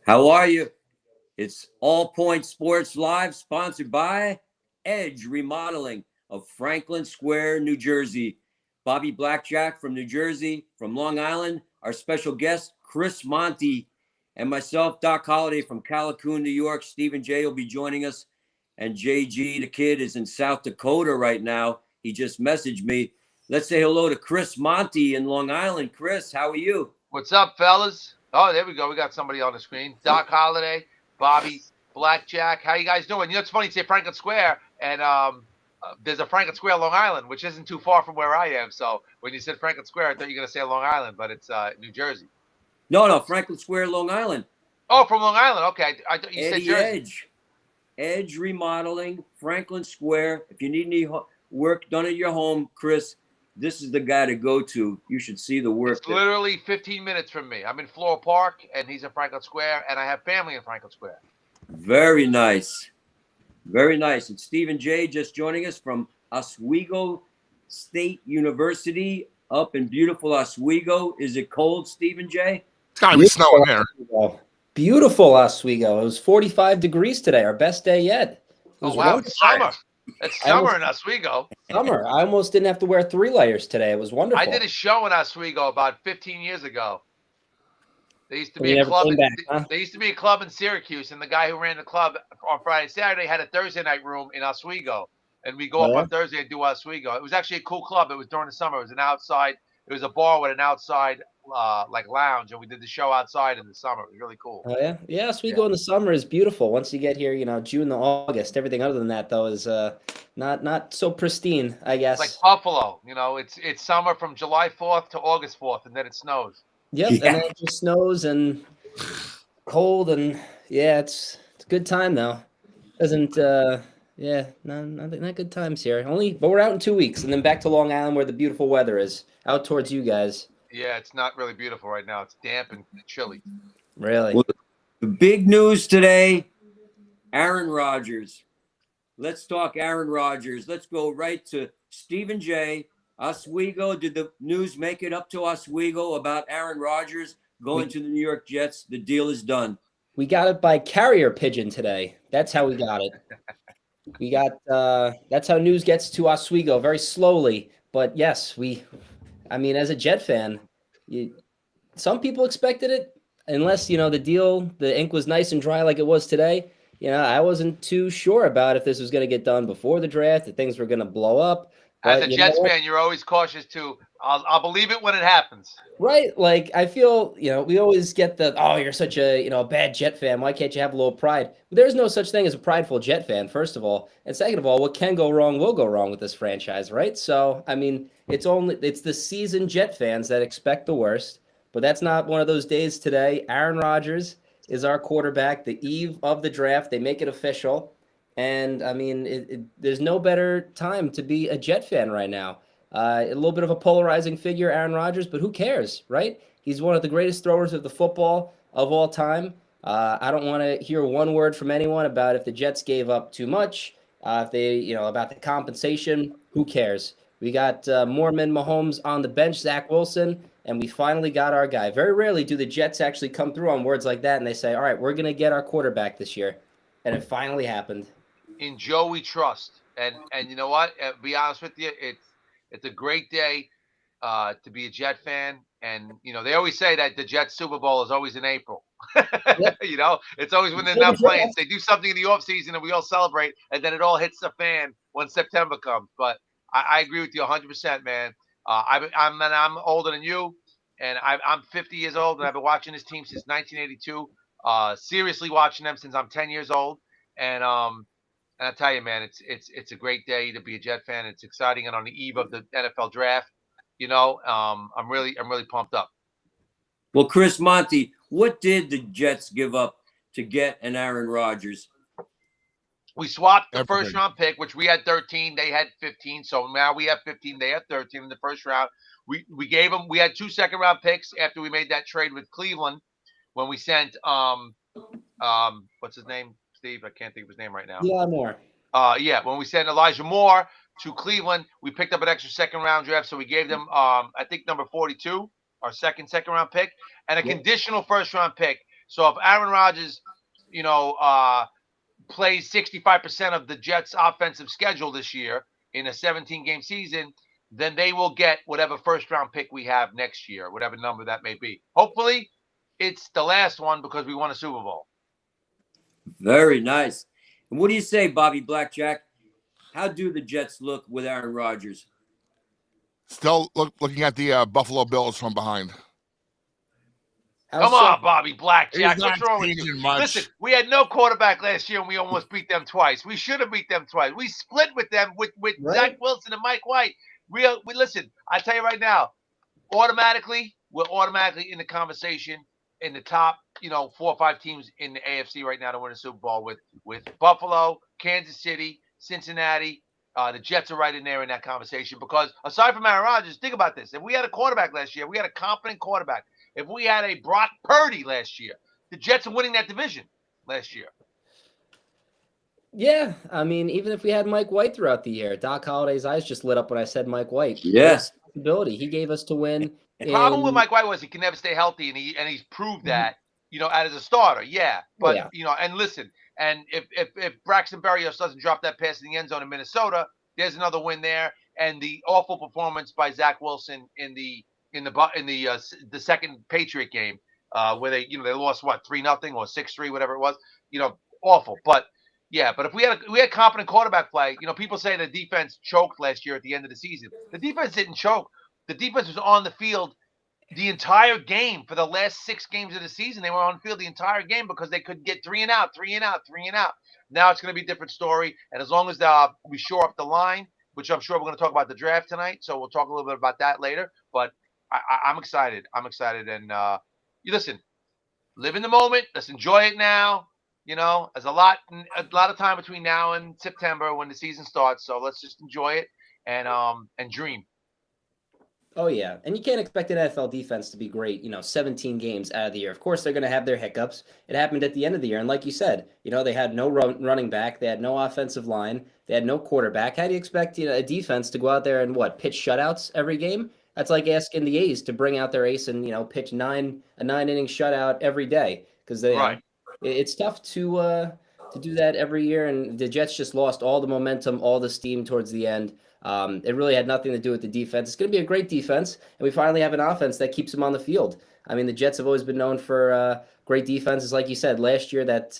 How are you? It's All Point Sports Live, sponsored by Edge Remodeling of Franklin Square, New Jersey. Bobby Blackjack from New Jersey, from Long Island, our special guest, Chris Monty, and myself, Doc Holliday from Callicoon, New York. Stephen J will be joining us, and JG, the kid, is in South Dakota right now. He just messaged me. Let's say hello to Chris Monty in Long Island. Chris, how are you? What's up, fellas? Oh, there we go. We got somebody on the screen. Doc Holliday, Bobby Blackjack. How you guys doing? You know, it's funny you say Franklin Square, and there's a Franklin Square, Long Island, which isn't too far from where I am. So when you said Franklin Square, I thought you were going to say Long Island, but it's New Jersey. No, Franklin Square, Long Island. Oh, from Long Island. Okay. I thought you said Jersey. Edge Remodeling, Franklin Square. If you need any work done at your home, Chris, this is the guy to go to. You should see the work. It's literally 15 minutes from me. I'm in Floral Park, and he's in Franklin Square, and I have family in Franklin Square. Very nice. Very nice. And Stephen J just joining us from Oswego State University up in beautiful Oswego. Is it cold, Stephen J? It's got to be snowing there. Beautiful Oswego. It was 45 degrees today, our best day yet. Oh, wow. It's summer. It's summer in Oswego. Summer. I almost didn't have to wear 3 layers today. It was wonderful. I did a show in Oswego about 15 years ago. There used to be a club. There used to be a club in Syracuse, and the guy who ran the club on Friday and Saturday had a Thursday night room in Oswego, and we go up on Thursday and do Oswego. It was actually a cool club. It was during the summer. It was an outside. It was a bar with an outside like lounge, and we did the show outside in the summer. It was really cool. Oh yeah, yeah. Oswego in the summer is beautiful. Once you get here, you know, June to August. Everything other than that, though, is not so pristine, I guess. It's like Buffalo. You know, it's summer from July 4th to August 4th, and then it snows. Yep, and then it just snows and cold, and yeah, it's a good time though. Doesn't not good times here. But we're out in 2 weeks, and then back to Long Island where the beautiful weather is. Out towards you guys. Yeah, it's not really beautiful right now. It's damp and chilly. Really? Well, the big news today, Aaron Rodgers. Let's talk Aaron Rodgers. Let's go right to Stephen J. Oswego. Did the news make it up to Oswego about Aaron Rodgers going to the New York Jets? The deal is done. We got it by carrier pigeon today. That's how we got it. We got that's how news gets to Oswego, very slowly. But yes, as a Jet fan, some people expected it, unless, the ink was nice and dry like it was today. I wasn't too sure about if this was going to get done before the draft, if things were going to blow up. As a Jets fan, you're always cautious too. I'll believe it when it happens. Right. Like, I feel, we always get you're such a, bad Jet fan. Why can't you have a little pride? There's no such thing as a prideful Jet fan, first of all. And second of all, what can go wrong will go wrong with this franchise, right? So, it's the seasoned Jet fans that expect the worst. But that's not one of those days today. Aaron Rodgers is our quarterback, the eve of the draft. They make it official. And, there's no better time to be a Jet fan right now. A little bit of a polarizing figure, Aaron Rodgers, but who cares, right? He's one of the greatest throwers of the football of all time. I don't want to hear one word from anyone about if the Jets gave up too much, if they, about the compensation. Who cares? We got Mormon Mahomes on the bench, Zach Wilson, and we finally got our guy. Very rarely do the Jets actually come through on words like that, and they say, all right, we're going to get our quarterback this year. And it finally happened. In Joe we trust. And you know what? To be honest with you, it's a great day to be a Jet fan. And, they always say that the Jets Super Bowl is always in April. Yep. It's always when they're not playing. They do something in the offseason and we all celebrate. And then it all hits the fan when September comes. But I agree with you 100%, man. I'm older than you. And I'm 50 years old. And I've been watching this team since 1982. Seriously watching them since I'm 10 years old. And I tell you, man, it's a great day to be a Jet fan. It's exciting, and on the eve of the NFL draft, I'm really pumped up. Well, Chris Monty, what did the Jets give up to get an Aaron Rodgers? We swapped the first round pick, which we had 13, they had 15. So now we have 15, they have 13 in the first round. We gave them. We had 2 second round picks after we made that trade with Cleveland when we sent what's his name? Steve, I can't think of his name right now. Yeah, Moore. When we sent Elijah Moore to Cleveland, we picked up an extra second round draft, so we gave them, I think, number 42 our second round pick, and a Yeah. conditional first round pick. So if Aaron Rodgers, plays 65% of the Jets' offensive schedule this year in a 17-game season, then they will get whatever first round pick we have next year, whatever number that may be. Hopefully, it's the last one because we won a Super Bowl. Very nice. And what do you say, Bobby Blackjack? How do the Jets look with Aaron Rodgers? Still looking at the Buffalo Bills from behind. How Come so? on, Bobby Blackjack. He's not What's wrong with you? changing much. Listen, we had no quarterback last year, and we almost beat them twice. We should have beat them twice. We split with them with Right. Zach Wilson and Mike White. We listen. I tell you right now, we're automatically in the conversation in the top, 4 or 5 teams in the AFC right now to win a Super Bowl with Buffalo, Kansas City, Cincinnati. The Jets are right in there in that conversation because aside from Aaron Rodgers, think about this. If we had a quarterback last year, we had a competent quarterback. If we had a Brock Purdy last year, the Jets are winning that division last year. Yeah, I mean, even if we had Mike White throughout the year, Doc Holliday's eyes just lit up when I said Mike White. Yes. Ability he gave us to win. The problem with Mike White was he can never stay healthy, and he's proved that, as a starter. Yeah, but and listen, and if Braxton Berrios doesn't drop that pass in the end zone in Minnesota, there's another win there. And the awful performance by Zach Wilson in the second Patriot game, where they lost 3-0 or 6-3, whatever it was, awful. But if we had competent quarterback play, people say the defense choked last year at the end of the season. The defense didn't choke. The defense was on the field the entire game for the last 6 games of the season. They were on the field the entire game because they could get 3 and out. Now it's going to be a different story. And as long as we shore up the line, which I'm sure we're going to talk about the draft tonight, so we'll talk a little bit about that later. But I'm excited. And you listen, live in the moment. Let's enjoy it now. There's a lot of time between now and September when the season starts. So let's just enjoy it and dream. Oh, yeah. And you can't expect an NFL defense to be great, 17 games out of the year. Of course, they're going to have their hiccups. It happened at the end of the year. And like you said, they had no running back. They had no offensive line. They had no quarterback. How do you expect a defense to go out there and pitch shutouts every game? That's like asking the A's to bring out their ace and, pitch a 9-inning shutout every day. Because it's tough to do that every year. And the Jets just lost all the momentum, all the steam towards the end. It really had nothing to do with the defense. It's going to be a great defense, and we finally have an offense that keeps them on the field. I mean, the Jets have always been known for great defenses. Like you said, last year, that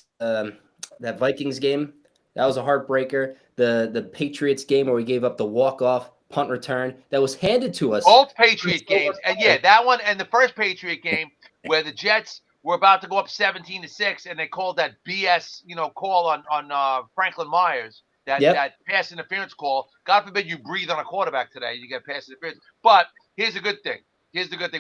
Vikings game, that was a heartbreaker. The Patriots game where we gave up the walk-off punt return that was handed to us. Both Patriot games. And that one and the first Patriot game where the Jets were about to go up 17-6, and they called that BS, call on Franklin Myers. That pass interference call. God forbid you breathe on a quarterback today. You get pass interference. But here's the good thing.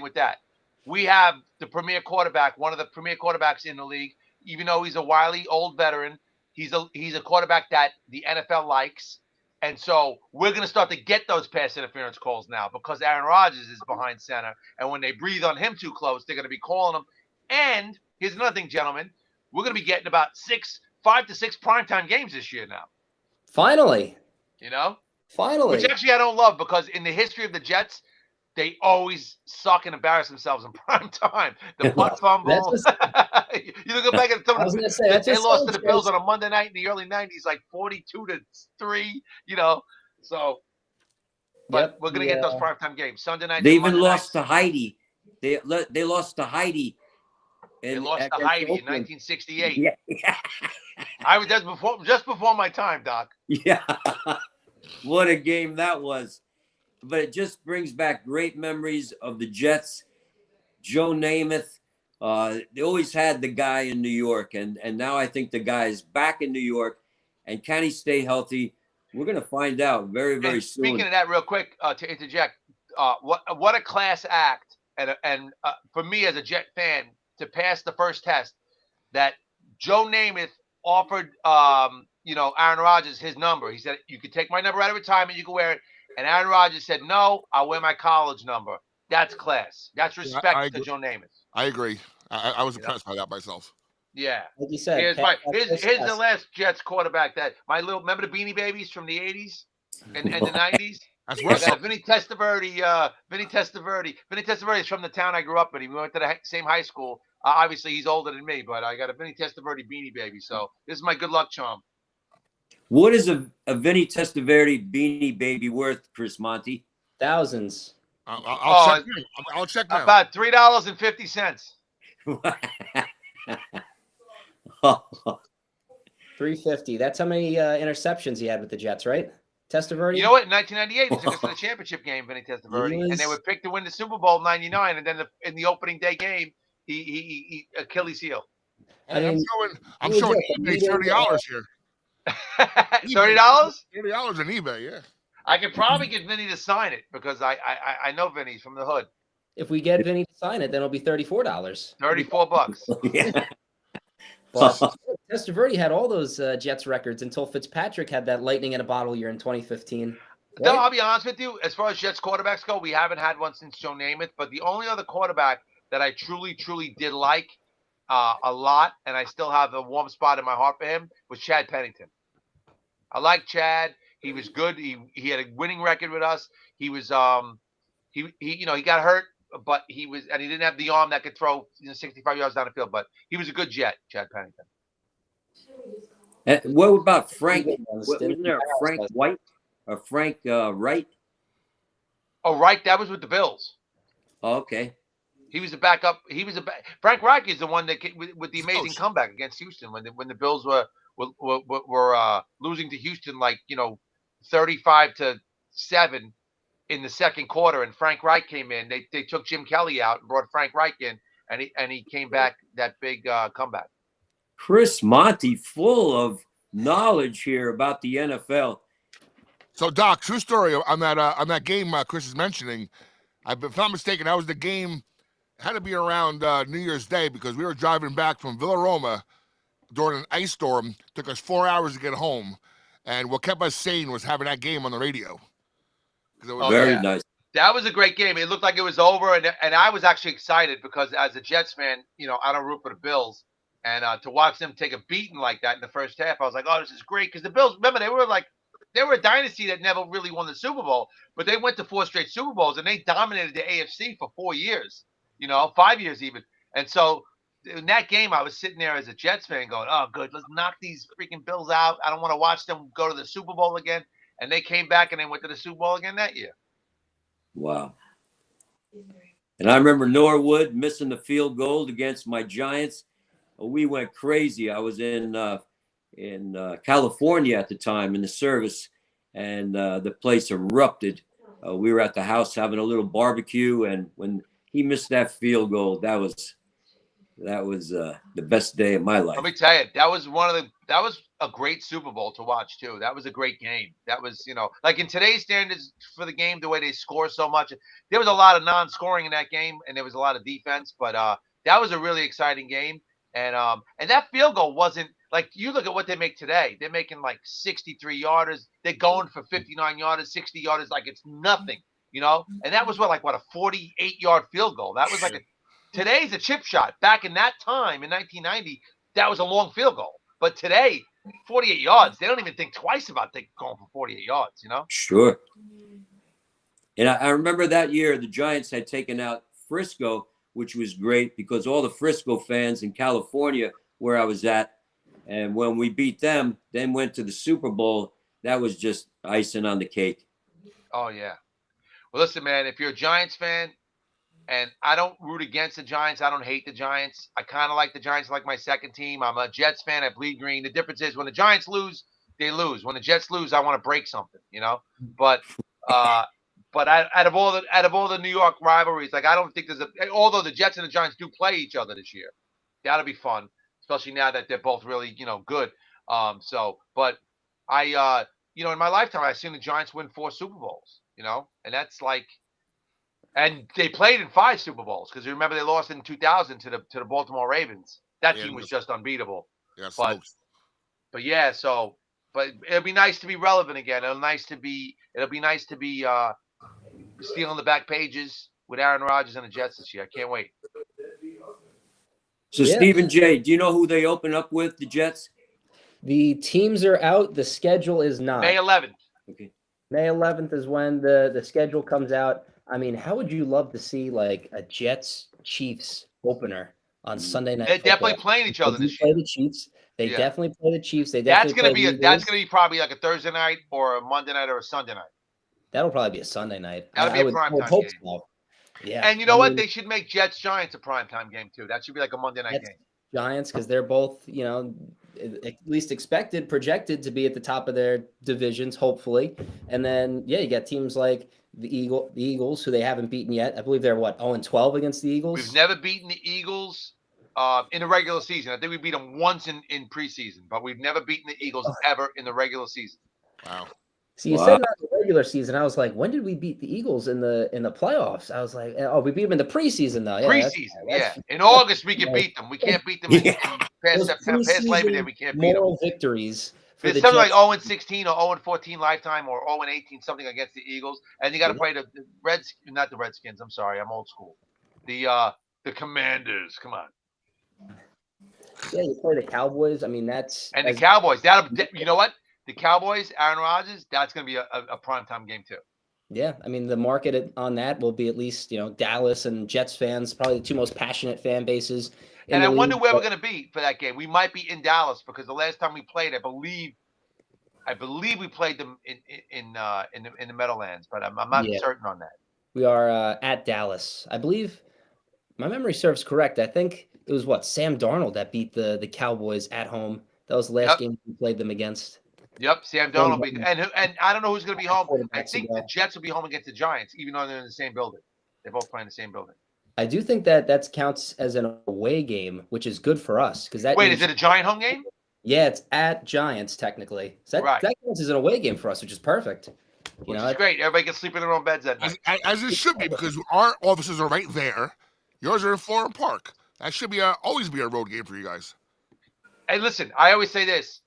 With that. We have the premier quarterback, one of the premier quarterbacks in the league. Even though he's a wily old veteran, he's a quarterback that the NFL likes. And so we're going to start to get those pass interference calls now because Aaron Rodgers is behind center. And when they breathe on him too close, they're going to be calling him. And here's another thing, gentlemen. We're going to be getting about 5 to 6 primetime games this year now. Finally. Finally. Which actually I don't love because in the history of the Jets, they always suck and embarrass themselves in prime time. The punt fumble. You look back at some of the they lost to the Bills on a Monday night in the early 90s, like 42-3, So, but we're going to get those primetime games. Sunday night. They even lost to Heidi. They lost to Heidi. They lost to Heidi in 1968. Yeah. I was just before my time, Doc. Yeah. What a game that was. But it just brings back great memories of the Jets. Joe Namath. They always had the guy in New York, and now I think the guy is back in New York. And can he stay healthy? We're going to find out very, very soon. Speaking of that, real quick, to interject, what a class act, and for me as a Jet fan, to pass the first test, that Joe Namath offered, Aaron Rodgers his number. He said, you could take my number out of retirement, you can wear it. And Aaron Rodgers said, no, I'll wear my college number. That's class. That's respect to Joe Namath. I agree. I was impressed by that myself. Yeah. Like you said, here's the last Jets quarterback remember the Beanie Babies from the 80s and the 90s? That's I worth got a something. Vinny Testaverde. Vinny Testaverde is from the town I grew up in. We went to the same high school. Obviously, he's older than me, but I got a Vinny Testaverde beanie baby. So this is my good luck charm. What is a Vinny Testaverde beanie baby worth, Chris Monty? Thousands. I'll check. I'll check now. About $3.50. 350. That's how many interceptions he had with the Jets, right? Testaverde. You know what? In 1998, he took us to the championship game, Vinny Testaverde, and they were picked to win the Super Bowl in '99. And then in the opening day game, he Achilles heel. Hey, I'm he was showing just a eBay leader, $30 here. $30? $30 on eBay, yeah. I could probably get Vinny to sign it because I know Vinny's from the hood. If we get Vinny to sign it, then it'll be $34. $34. Yeah. But Testaverde had all those Jets records until Fitzpatrick had that lightning in a bottle year in 2015. No, Right? I'll be honest with you. As far as Jets quarterbacks go, we haven't had one since Joe Namath. But the only other quarterback that I truly did like a lot, and I still have a warm spot in my heart for him, was Chad Pennington. I like Chad. He was good. He had a winning record with us. He was he got hurt, but he didn't have the arm that could throw 65 yards down the field. But he was a good Jet, Chad Pennington. What about Frank? Wasn't there a Frank White or Frank Wright? Oh, right. That was with the Bills. Oh, okay. He was a backup. Frank Reich is the one that with the amazing comeback against Houston when the Bills were losing to Houston 35-7 in the second quarter, and Frank Reich came in. They took Jim Kelly out and brought Frank Reich in, and he came back that big comeback. Chris Monty, full of knowledge here about the NFL. So, Doc, true story on that game Chris is mentioning. If I'm not mistaken, that was the game. It had to be around New Year's Day because we were driving back from Villa Roma during an ice storm. Took us 4 hours to get home, and what kept us sane was having that game on the radio. It was very nice. That was a great game. It looked like it was over, and I was actually excited because as a Jets fan, I don't root for the Bills, and to watch them take a beating like that in the first half, I was like, oh, this is great because the Bills, remember, they were a dynasty that never really won the Super Bowl, but they went to 4 straight Super Bowls, and they dominated the AFC for 4 years, 5 years even. And so in that game, I was sitting there as a Jets fan going, oh, good, let's knock these freaking Bills out. I don't want to watch them go to the Super Bowl again. And they came back and they went to the Super Bowl again that year. Wow. And I remember Norwood missing the field goal against my Giants. We went crazy. I was in California at the time in the service, and the place erupted. We were at the house having a little barbecue, and when he missed that field goal, that was the best day of my life. Let me tell you, that was a great Super Bowl to watch too. That was a great game. That was, like in today's standards for the game, the way they score so much, there was a lot of non-scoring in that game, and there was a lot of defense. But that was a really exciting game, and that field goal wasn't like you look at what they make today. They're making like 63 yarders. They're going for 59 yarders, 60 yarders, like it's nothing, And that was what a 48-yard field goal. That was like today's a chip shot. Back in that time in 1990, that was a long field goal. But today, 48 yards, they don't even think twice about going for 48 yards, Sure. And I remember that year the Giants had taken out Frisco, which was great because all the Frisco fans in California, where I was at, and when we beat them, then went to the Super Bowl, that was just icing on the cake. Oh, yeah. Well, listen, man, if you're a Giants fan, and I don't root against the Giants. I don't hate the Giants. I kind of like the Giants like my second team. I'm a Jets fan. I bleed green. The difference is when the Giants lose, they lose. When the Jets lose, I want to break something, But out of all the New York rivalries, like I don't think although the Jets and the Giants do play each other this year, that'll be fun, especially now that they're both really good. But I in my lifetime I've seen the Giants win 4 Super Bowls, and that's like. And they played in 5 Super Bowls because you remember they lost in 2000 to the Baltimore Ravens. That team was just unbeatable. Yeah, but yeah, but it'll be nice to be relevant again. It'll be nice to be stealing the back pages with Aaron Rodgers and the Jets this year. I can't wait. So Stephen J., do you know who they open up with, the Jets? The teams are out. The schedule is not. May 11th. Okay. May 11th is when the schedule comes out. I mean, how would you love to see like a Jets Chiefs opener on Sunday Night They're Football? definitely playing each They other do this play year. the Chiefs. They Yeah. definitely play the Chiefs. They That's definitely gonna play be the Eagles. probably like a Thursday night or a Monday night or a Sunday night. That'll probably be a Sunday night. That'll be a primetime hope game. so. Yeah. And you know what? They should make Jets Giants a primetime game too. That should be like a Monday night game. Giants, because they're both, at least projected to be at the top of their divisions, hopefully. And then, you got teams like the Eagles, who they haven't beaten yet. I believe they're 0-12 against the Eagles. We've never beaten the Eagles in the regular season. I think we beat them once in preseason, but we've never beaten the Eagles ever in the regular season. Wow. See, you said that in the regular season. I was like, when did we beat the Eagles in the playoffs? I was like, we beat them in the preseason, though. Yeah, preseason, in August we can beat them. We can't beat them in past Labor Day. We can't beat them. Moral victories. It's something like 0-16 or 0-14 lifetime or 0-18, something against the Eagles, and you got to play the not the Redskins. I'm sorry, I'm old school. The Commanders. Come on. Yeah, you play the Cowboys. I mean, the Cowboys. You know what? The Cowboys, Aaron Rodgers, that's going to be a primetime game too. Yeah, I mean, the market on that will be at least, Dallas and Jets fans, probably the two most passionate fan bases. And I wonder where we're going to be for that game. We might be in Dallas because the last time we played, I believe we played them in the Meadowlands, but I'm not certain on that. We are at Dallas. I believe my memory serves correct. I think it was Sam Darnold that beat the Cowboys at home. That was the last game we played them against. Yep, Sam Darnold will be, and I don't know who's going to be home. I think the Jets will be home against the Giants, even though they're in the same building. They both play in the same building. I do think that counts as an away game, which is good for us because that. Wait, is it a Giant home game? Yeah, it's at Giants technically. So that counts as an away game for us, which is perfect. Which is great. Everybody can sleep in their own beds that night. As it should be, because our offices are right there. Yours are in Florham Park. That should be always be a road game for you guys. Hey, listen, I always say this.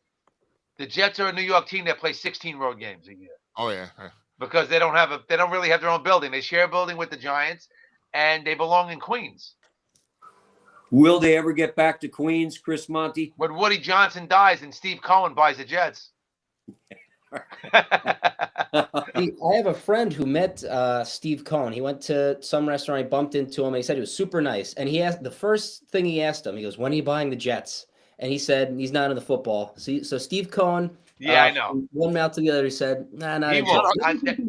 The Jets are a New York team that plays 16 road games a year. Oh yeah. Because they don't really have their own building. They share a building with the Giants, and they belong in Queens. Will they ever get back to Queens, Chris Monty? When Woody Johnson dies and Steve Cohen buys the Jets. I have a friend who met Steve Cohen. He went to some restaurant. He bumped into him, and he said he was super nice. And he asked the first thing he asked him. He goes, "When are you buying the Jets?" And he said he's not in the football. So Steve Cohen. Yeah, I know. One mouth to the other, he said, "Nah, not." He won't.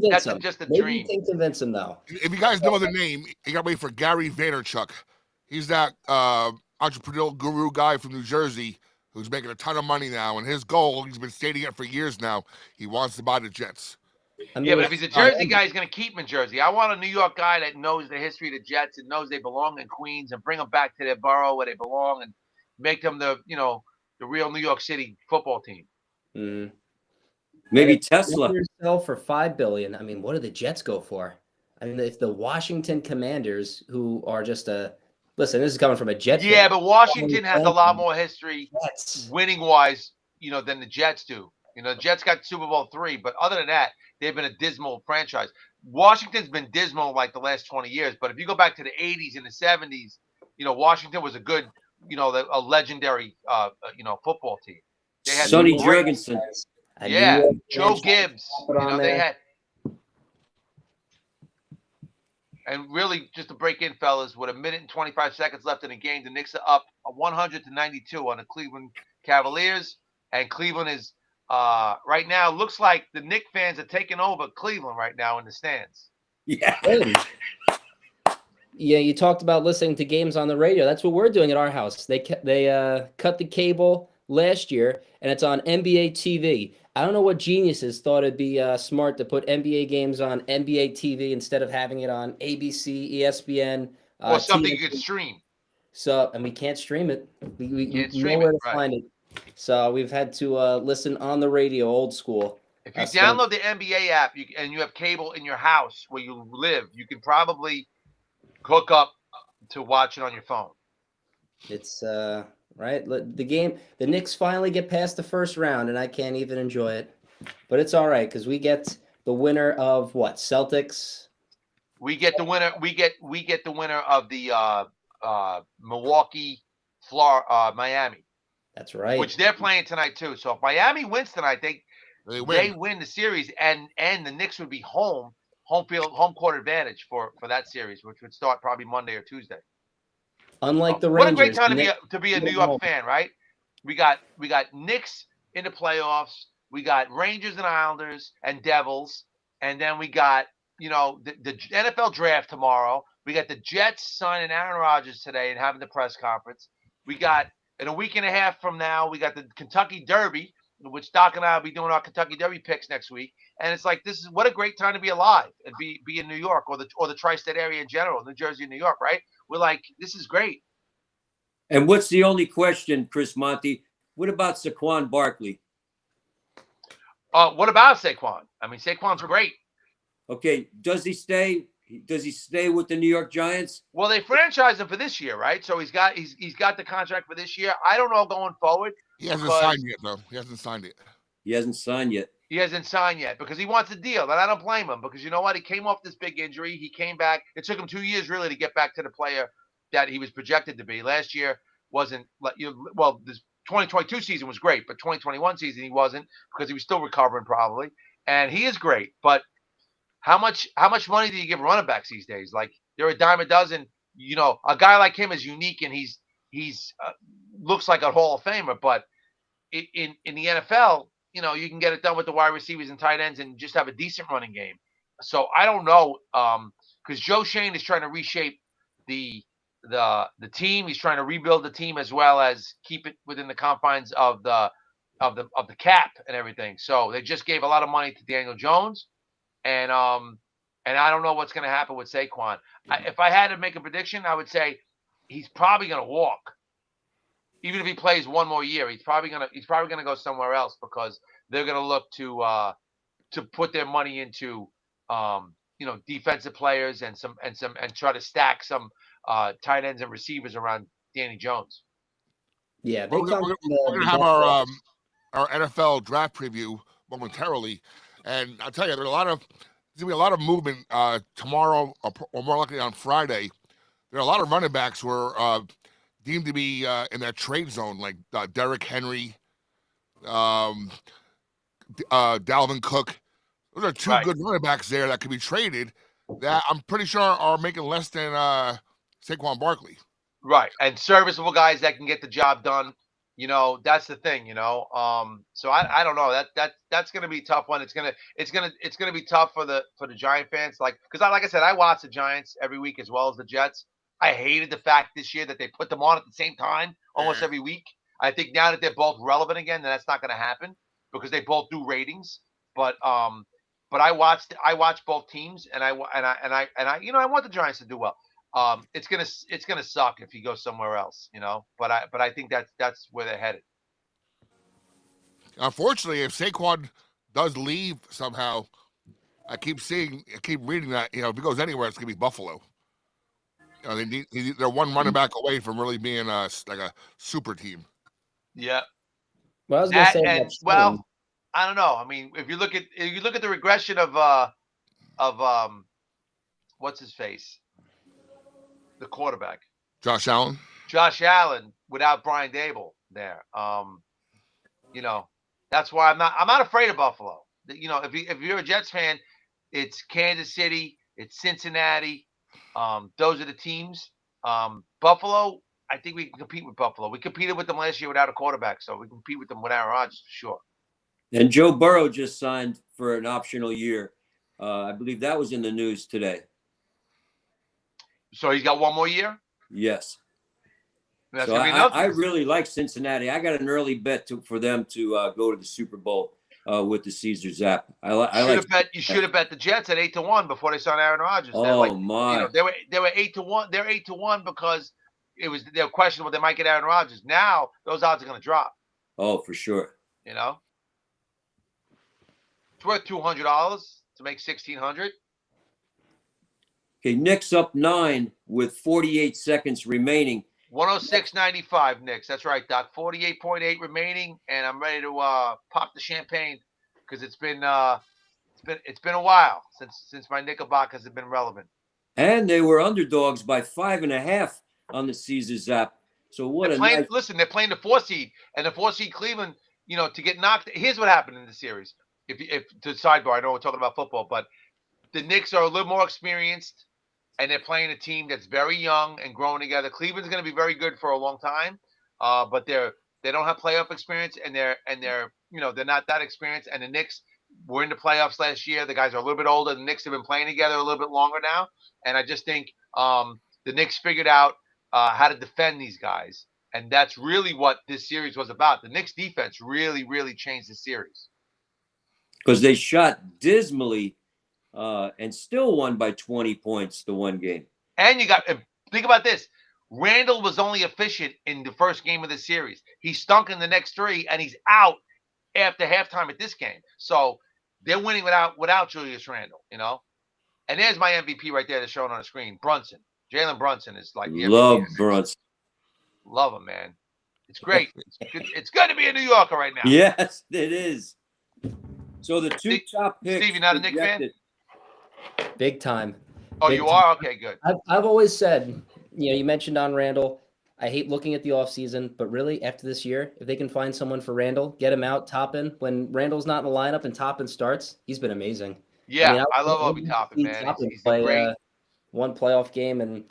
That's just a dream. Maybe you can convince him though. If you guys know the name, you got to wait for Gary Vaynerchuk. He's that entrepreneurial guru guy from New Jersey who's making a ton of money now. And his goal, he's been stating it for years now, he wants to buy the Jets. But if he's a Jersey guy, he's going to keep him in Jersey. I want a New York guy that knows the history of the Jets and knows they belong in Queens and bring them back to their borough where they belong and make them the real New York City football team. Mm. Maybe Tesla. Sell for $5 billion. I mean, what do the Jets go for? I mean, if the Washington Commanders, who are just listen, this is coming from a Jet. Yeah, but Washington has a lot more history, winning wise, than the Jets do. The Jets got Super Bowl III, but other than that, they've been a dismal franchise. Washington's been dismal like the last 20 years, but if you go back to the 80s and the 70s, Washington was a good, a legendary, football team. They had Sonny Jurgensen. Yeah, Joe Gibbs. They had. And really, just to break in, fellas, with 1 minute and 25 seconds left in the game, the Knicks are up 100-92 on the Cleveland Cavaliers, and Cleveland is right now looks like the Knicks fans are taking over Cleveland right now in the stands. Yeah. Yeah, you talked about listening to games on the radio. That's what we're doing at our house. They cut the cable last year, and it's on NBA TV. I don't know what geniuses thought it'd be smart to put NBA games on NBA TV instead of having it on ABC, ESPN, or something you could stream. So, and we can't stream it. We can't stream nowhere to find it. So we've had to listen on the radio, old school. If you download the NBA app and you have cable in your house where you live, you can probably hook up to watch it on your phone. It's right. The Knicks finally get past the first round, and I can't even enjoy it. But it's all right because we get the winner of what? Celtics. We get the winner. We get the winner of the Milwaukee, Miami. That's right. Which they're playing tonight too. So if Miami wins tonight, They they win. win the series, and the Knicks would be home court advantage for that series, which would start probably Monday or Tuesday. Unlike the What a great Rangers, time Nick- to be a New York fan, right? We got Knicks in the playoffs. We got Rangers and Islanders and Devils, and then we got the NFL draft tomorrow. We got the Jets signing Aaron Rodgers today and having the press conference. We got in a week and a half from now, we got the Kentucky Derby, which Doc and I will be doing our Kentucky Derby picks next week. And it's like, this is what a great time to be alive and be in New York or the tri-state area in general, New Jersey and New York, right? We're like, this is great. And what's the only question, Chris Monty? What about Saquon Barkley? What about Saquon? I mean, Saquon's great. Okay, does he stay? Does he stay with the New York Giants? Well, they franchised him for this year, right? So he's got the contract for this year. I don't know going forward. He hasn't signed yet, though. He hasn't signed it. He hasn't signed yet. He hasn't signed yet because he wants a deal, and I don't blame him because you know what? He came off this big injury. He came back. It took him 2 years really to get back to the player that he was projected to be. Last year wasn't well. This 2022 season was great, but 2021 season he wasn't because he was still recovering probably. And he is great, but how much money do you give running backs these days? Like they're a dime a dozen. You know, a guy like him is unique and he's looks like a Hall of Famer, but in the NFL, you know, you can get it done with the wide receivers and tight ends and just have a decent running game. So I don't know, because Joe Shane is trying to reshape the team. He's trying to rebuild the team as well as keep it within the confines of the cap and everything. So they just gave a lot of money to Daniel Jones, and I don't know what's going to happen with Saquon. If I had to make a prediction, I would say he's probably going to walk. Even if he plays one more year, he's probably gonna go somewhere else because they're gonna look to put their money into defensive players and try to stack some tight ends and receivers around Danny Jones. Yeah, they We're come. gonna have our NFL draft preview momentarily, and I'll tell you, there's gonna be a lot of movement tomorrow or more likely on Friday. There are a lot of running backs who are deemed to be in that trade zone, like Derrick Henry, Dalvin Cook. Those are two good running backs there that could be traded that I'm pretty sure are making less than Saquon Barkley. Right, and serviceable guys that can get the job done. You know, that's the thing. You know, so I don't know. That's going to be a tough one. It's gonna be tough for the Giant fans, because like I said, I watch the Giants every week as well as the Jets. I hated the fact this year that they put them on at the same time almost every week. I think now that they're both relevant again, then that's not going to happen because they both do ratings. But I watched both teams, and I want the Giants to do well. It's gonna suck if he goes somewhere else, you know. But I think that's where they're headed. Unfortunately, if Saquon does leave somehow, I keep reading that if he goes anywhere, it's gonna be Buffalo. You know, they're one running back away from really being like a super team. Yeah. Well, I was gonna say, I don't know. I mean, if you look at the regression of what's his face, the quarterback, Josh Allen. Josh Allen without Brian Dable there. That's why I'm not afraid of Buffalo. You know, if you're a Jets fan, it's Kansas City, it's Cincinnati. Those are the teams. Buffalo, I think we can compete with Buffalo. We competed with them last year without a quarterback, so we compete with them with Aaron Rodgers for sure. And Joe Burrow just signed for an optional year. I believe that was in the news today. So he's got one more year? Yes. That's so gonna be enough. I really like Cincinnati. I got an early bet for them to go to the Super Bowl with the Caesar Zap. You should have bet the Jets at 8-1 before they signed Aaron Rodgers. My! They were 8-1. They're 8-1 because they were questionable they might get Aaron Rodgers. Now those odds are going to drop. Oh, for sure. You know, it's worth $200 to make $1,600. Okay, Knicks up 9 with 48 seconds remaining. 106.95, Knicks. That's right, Doc. 48.8 remaining, and I'm ready to pop the champagne because it's been a while since my Knickerbockers have been relevant. And they were underdogs by 5.5 on the Caesar Zap. So listen, they're playing the 4 seed, and the 4 seed Cleveland. You know, to get knocked. Here's what happened in the series. if to sidebar, I know we're talking about football, but the Knicks are a little more experienced, and they're playing a team that's very young and growing together. Cleveland's going to be very good for a long time, but they don't have playoff experience, and they're they're not that experienced. And the Knicks were in the playoffs last year. The guys are a little bit older. The Knicks have been playing together a little bit longer now, and I just think the Knicks figured out how to defend these guys, and that's really what this series was about. The Knicks defense really, really changed the series because they shot dismally and still won by 20 points the one game. And you got think about this. Randall was only efficient in the first game of the series. He stunk in the next three, and he's out after halftime at this game. So they're winning without Julius Randle, And there's my MVP right there that's shown on the screen. Brunson. Jalen Brunson is like the Love MVP. Brunson. Love him, man. It's great. It's good to be a New Yorker right now. Yes, it is. So the two top picks. Steve, you're not a Knicks fan? Big time. Oh, Big you time. are? Okay, good. I've always said, you mentioned on Randall, I hate looking at the offseason, but really after this year, if they can find someone for Randall, get him out, Toppin. When Randall's not in the lineup and Toppin starts, he's been amazing. Yeah, I love Obi Toppin, man. He's play great. One playoff game, and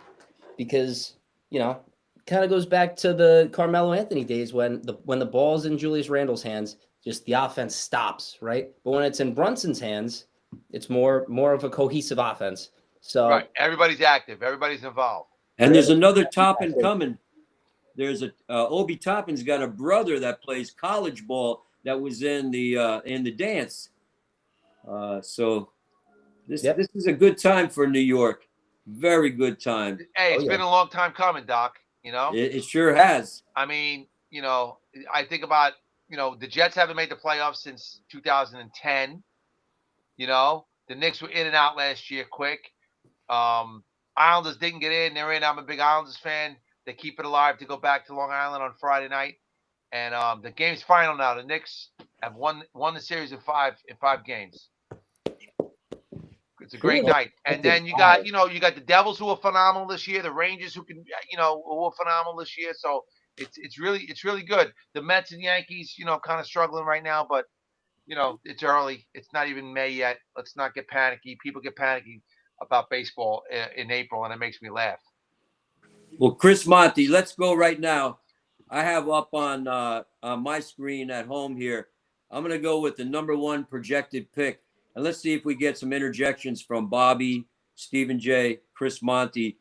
because, kind of goes back to the Carmelo Anthony days when the ball's in Julius Randle's hands, just the offense stops, right? But when it's in Brunson's hands, it's more of a cohesive offense. So right, everybody's active, everybody's involved. And there's another Toppin coming. There's Obi Toppin's got a brother that plays college ball that was in the dance. So this is a good time for New York. Very good time. Hey, it's been a long time coming, Doc. It sure has. I mean, I think about the Jets haven't made the playoffs since 2010. The Knicks were in and out last year quick. Islanders didn't get in. They're in. I'm a big Islanders fan. They keep it alive to go back to Long Island on Friday night. And the game's final now. The Knicks have won the series in five games. It's a great night. And then you got the Devils who are phenomenal this year. The Rangers who are phenomenal this year. So it's really good. The Mets and Yankees, kind of struggling right now, but it's early. It's not even May yet. Let's not get panicky. People get panicky about baseball in April, and it makes me laugh. Well, Chris Monty, let's go right now. I have up on my screen at home here. I'm going to go with the number one projected pick. And let's see if we get some interjections from Bobby, Stephen J., Chris Monty.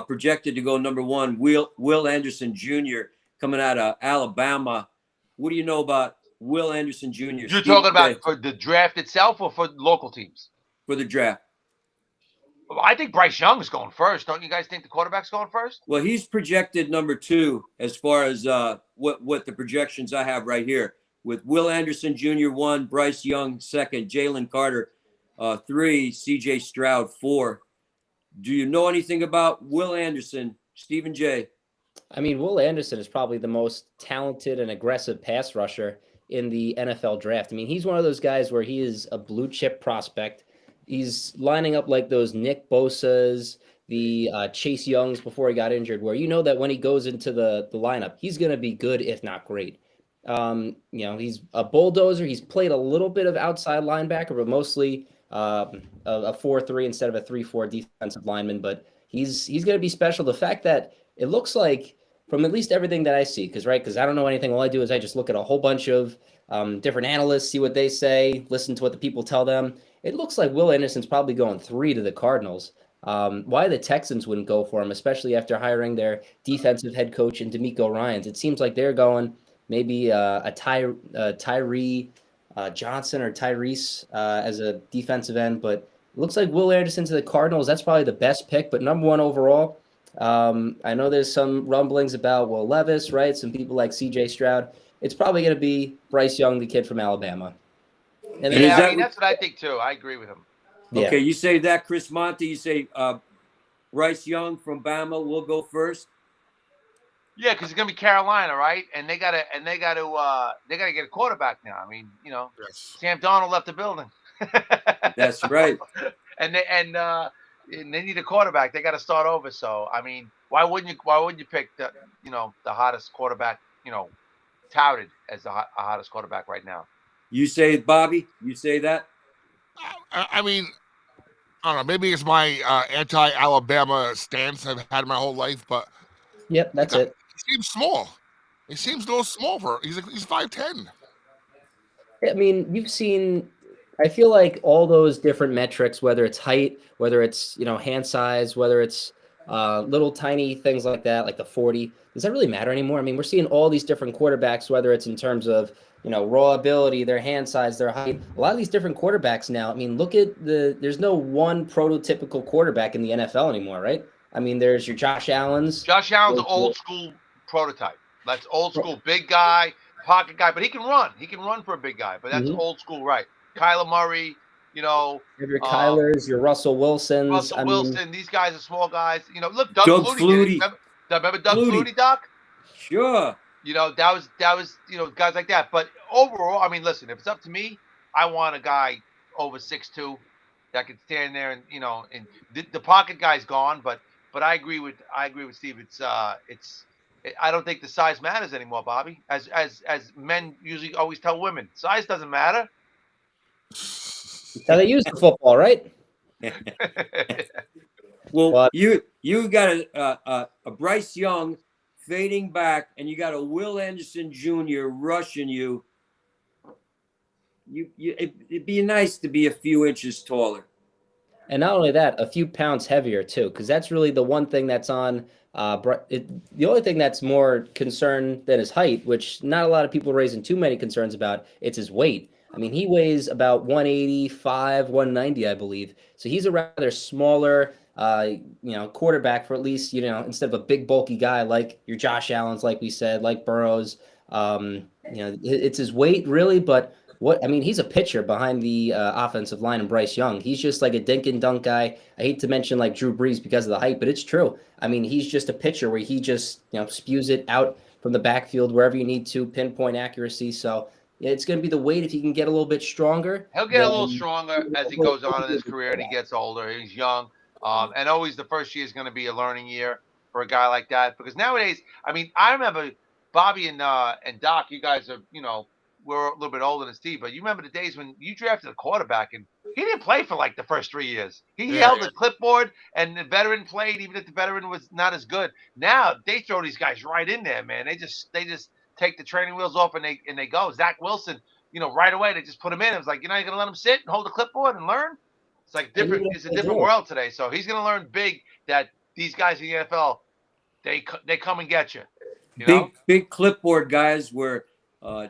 Projected to go number one, Will Anderson Jr. coming out of Alabama. What do you know about Will Anderson Jr.? You're Stephen talking about J. for the draft itself or for local teams? For the draft. I think Bryce Young is going first. Don't you guys think the quarterback's going first? Well, he's projected number two as far as what the projections I have right here. With Will Anderson Jr. 1, Bryce Young 2nd, Jalen Carter 3, C.J. Stroud 4. Do you know anything about Will Anderson, Stephen J.? I mean, Will Anderson is probably the most talented and aggressive pass rusher in the NFL draft. I mean, he's one of those guys where he is a blue chip prospect. He's lining up like those Nick Bosa's, the Chase Youngs before he got injured, where that when he goes into the lineup, he's going to be good, if not great. He's a bulldozer. He's played a little bit of outside linebacker, but mostly a 4-3 instead of a 3-4 defensive lineman. But he's going to be special. The fact that it looks like, from at least everything that I see, because I don't know anything. All I do is I just look at a whole bunch of different analysts, see what they say, listen to what the people tell them. It looks like Will Anderson's probably going 3 to the Cardinals. Why the Texans wouldn't go for him, especially after hiring their defensive head coach in D'Amico Ryans. It seems like they're going maybe a Tyree Johnson or Tyrese as a defensive end, but it looks like Will Anderson to the Cardinals. That's probably the best pick, but number one overall. I know there's some rumblings about Will Levis, right? Some people like C.J. Stroud. It's probably going to be Bryce Young, the kid from Alabama. And that's what I think too. I agree with him. Yeah. Okay, you say that, Chris Monty. You say Bryce Young from Bama will go first. Yeah, because it's gonna be Carolina, right? And they gotta get a quarterback now. I mean, Yes. Sam Darnold left the building. That's right. And they need a quarterback. They got to start over. So I mean, why wouldn't you pick the hottest quarterback? Touted as the hottest quarterback right now. You say it, Bobby? You say that? I mean, I don't know. Maybe it's my anti-Alabama stance I've had my whole life, but Yep, that's it. he seems small. He seems a little small for. He's 5'10". I mean, you've seen. I feel like all those different metrics, whether it's height, whether it's hand size, whether it's little tiny things like that, like the 40. Does that really matter anymore? I mean, we're seeing all these different quarterbacks, whether it's in terms of raw ability, their hand size, their height. A lot of these different quarterbacks now. I mean, look at there's no one prototypical quarterback in the NFL anymore, right? I mean, there's your Josh Allens. Josh Allen's an old school prototype. That's old school, big guy, pocket guy, but he can run. He can run for a big guy, but that's old school, right? Kyler Murray, your Kylers, your Russell Wilsons. Russell Wilson, these guys are small guys. Look, Doug Flutie. Remember Doug Flutie, Doc? Sure. That was guys like that. But overall, I mean, listen, if it's up to me, I want a guy over 6'2" that can stand there and and the pocket guy's gone, but I agree with Steve. I don't think the size matters anymore, Bobby. As men usually always tell women, size doesn't matter. Now they use the football, right? Well, you got a Bryce Young fading back, and you got a Will Anderson Jr. rushing you. It'd be nice to be a few inches taller. And not only that, a few pounds heavier too, because that's really the one thing that's on. The only thing that's more concern than his height, which not a lot of people are raising too many concerns about, it's his weight. I mean, he weighs about 185, 190, I believe. So he's a rather smaller, quarterback for at least, instead of a big bulky guy like your Josh Allen's, like we said, like Burrows. It's his weight really, but he's a pitcher behind the offensive line and Bryce Young. He's just like a dink and dunk guy. I hate to mention like Drew Brees because of the height, but it's true. I mean, he's just a pitcher where he just, spews it out from the backfield wherever you need to, pinpoint accuracy. So it's going to be the weight if he can get a little bit stronger. He'll get a little stronger as he goes on in his career and he gets older. He's young. And always the first year is going to be a learning year for a guy like that. Because nowadays, I mean, I remember Bobby and Doc, you guys are, we're a little bit older than Steve, but you remember the days when you drafted a quarterback and he didn't play for like the first 3 years. He held the clipboard and the veteran played, even if the veteran was not as good. Now they throw these guys right in there, man. They just take the training wheels off and they go. Zach Wilson, right away they just put him in. It was like, you're not gonna let him sit and hold the clipboard and learn. It's like different. It's a different world today. So he's gonna learn big that these guys in the NFL, they come and get you. Big clipboard guys were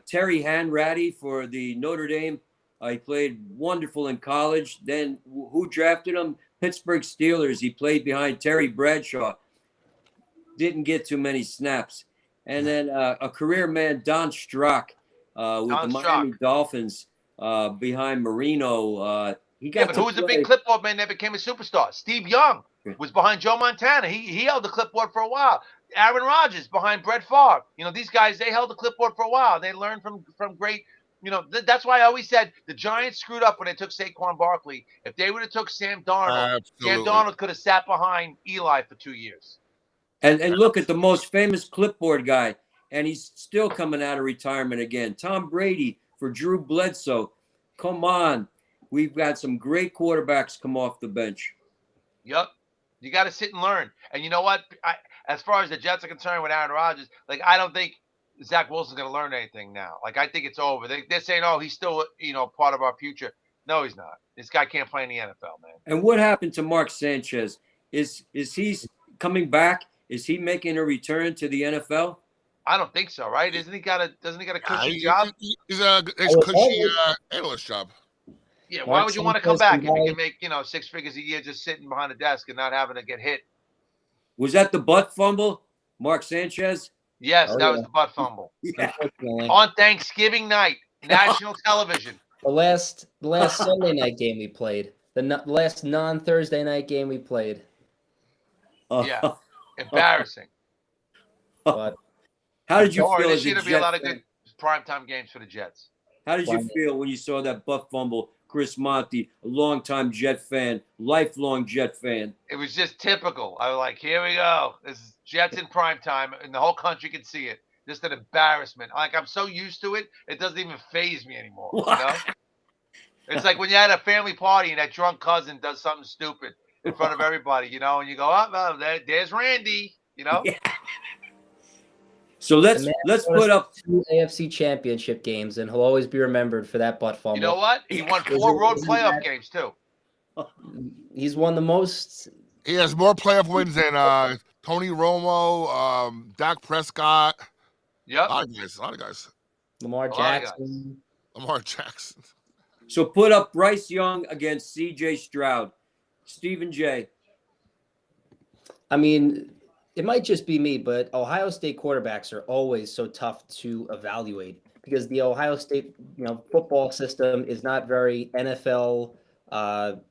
Terry Hanratty for the Notre Dame. He played wonderful in college. Then who drafted him? Pittsburgh Steelers. He played behind Terry Bradshaw. Didn't get too many snaps. And then a career man, Don Strock, with the Miami Dolphins behind Marino. But who was the big clipboard man that became a superstar? Steve Young was behind Joe Montana. He held the clipboard for a while. Aaron Rodgers behind Brett Favre. These guys, they held the clipboard for a while. They learned from great, that's why I always said the Giants screwed up when they took Saquon Barkley. If they would have took Sam Darnold, Sam Darnold could have sat behind Eli for 2 years. And look at the most famous clipboard guy, and he's still coming out of retirement again. Tom Brady for Drew Bledsoe. Come on. We've got some great quarterbacks come off the bench. Yep. You got to sit and learn. And you know what? As far as the Jets are concerned with Aaron Rodgers, I don't think Zach Wilson's going to learn anything now. I think it's over. They're saying, oh, he's still, part of our future. No, he's not. This guy can't play in the NFL, man. And what happened to Mark Sanchez? Is he coming back? Is he making a return to the NFL? I don't think so, right? Doesn't he got a cushy job? He's a cushy analyst job. Yeah, why would you want to come back if you can make, 6 figures a year just sitting behind a desk and not having to get hit? Was that the butt fumble, Mark Sanchez? Yes, that was the butt fumble. On Thanksgiving night, national television. The last Sunday night game we played. The last non-Thursday night game we played. Yeah, embarrassing. But how did you feel? This year to be a lot of good primetime games for the Jets. How did you feel when you saw that butt fumble? Chris Monty, a longtime Jet fan, lifelong Jet fan. It was just typical. I was like, here we go. This is Jets in primetime, and the whole country can see it. just an embarrassment. Like I'm so used to it, it doesn't even faze me anymore. You know, it's like when you had a family party and that drunk cousin does something stupid in front of everybody, you know, and you go, oh, well, there's Randy, you know. Yeah. So let's put up 2 AFC championship games, and he'll always be remembered for that butt fumble. You know what? He won 4 road playoff games too. He's won the most. He has more playoff wins than Tony Romo, Dak Prescott. Yep. A lot of guys. Lamar Jackson. Lamar Jackson. So put up Bryce Young against C.J. Stroud. Stephen J. I mean, it might just be me, but Ohio State quarterbacks are always so tough to evaluate because the Ohio State, football system is not very NFL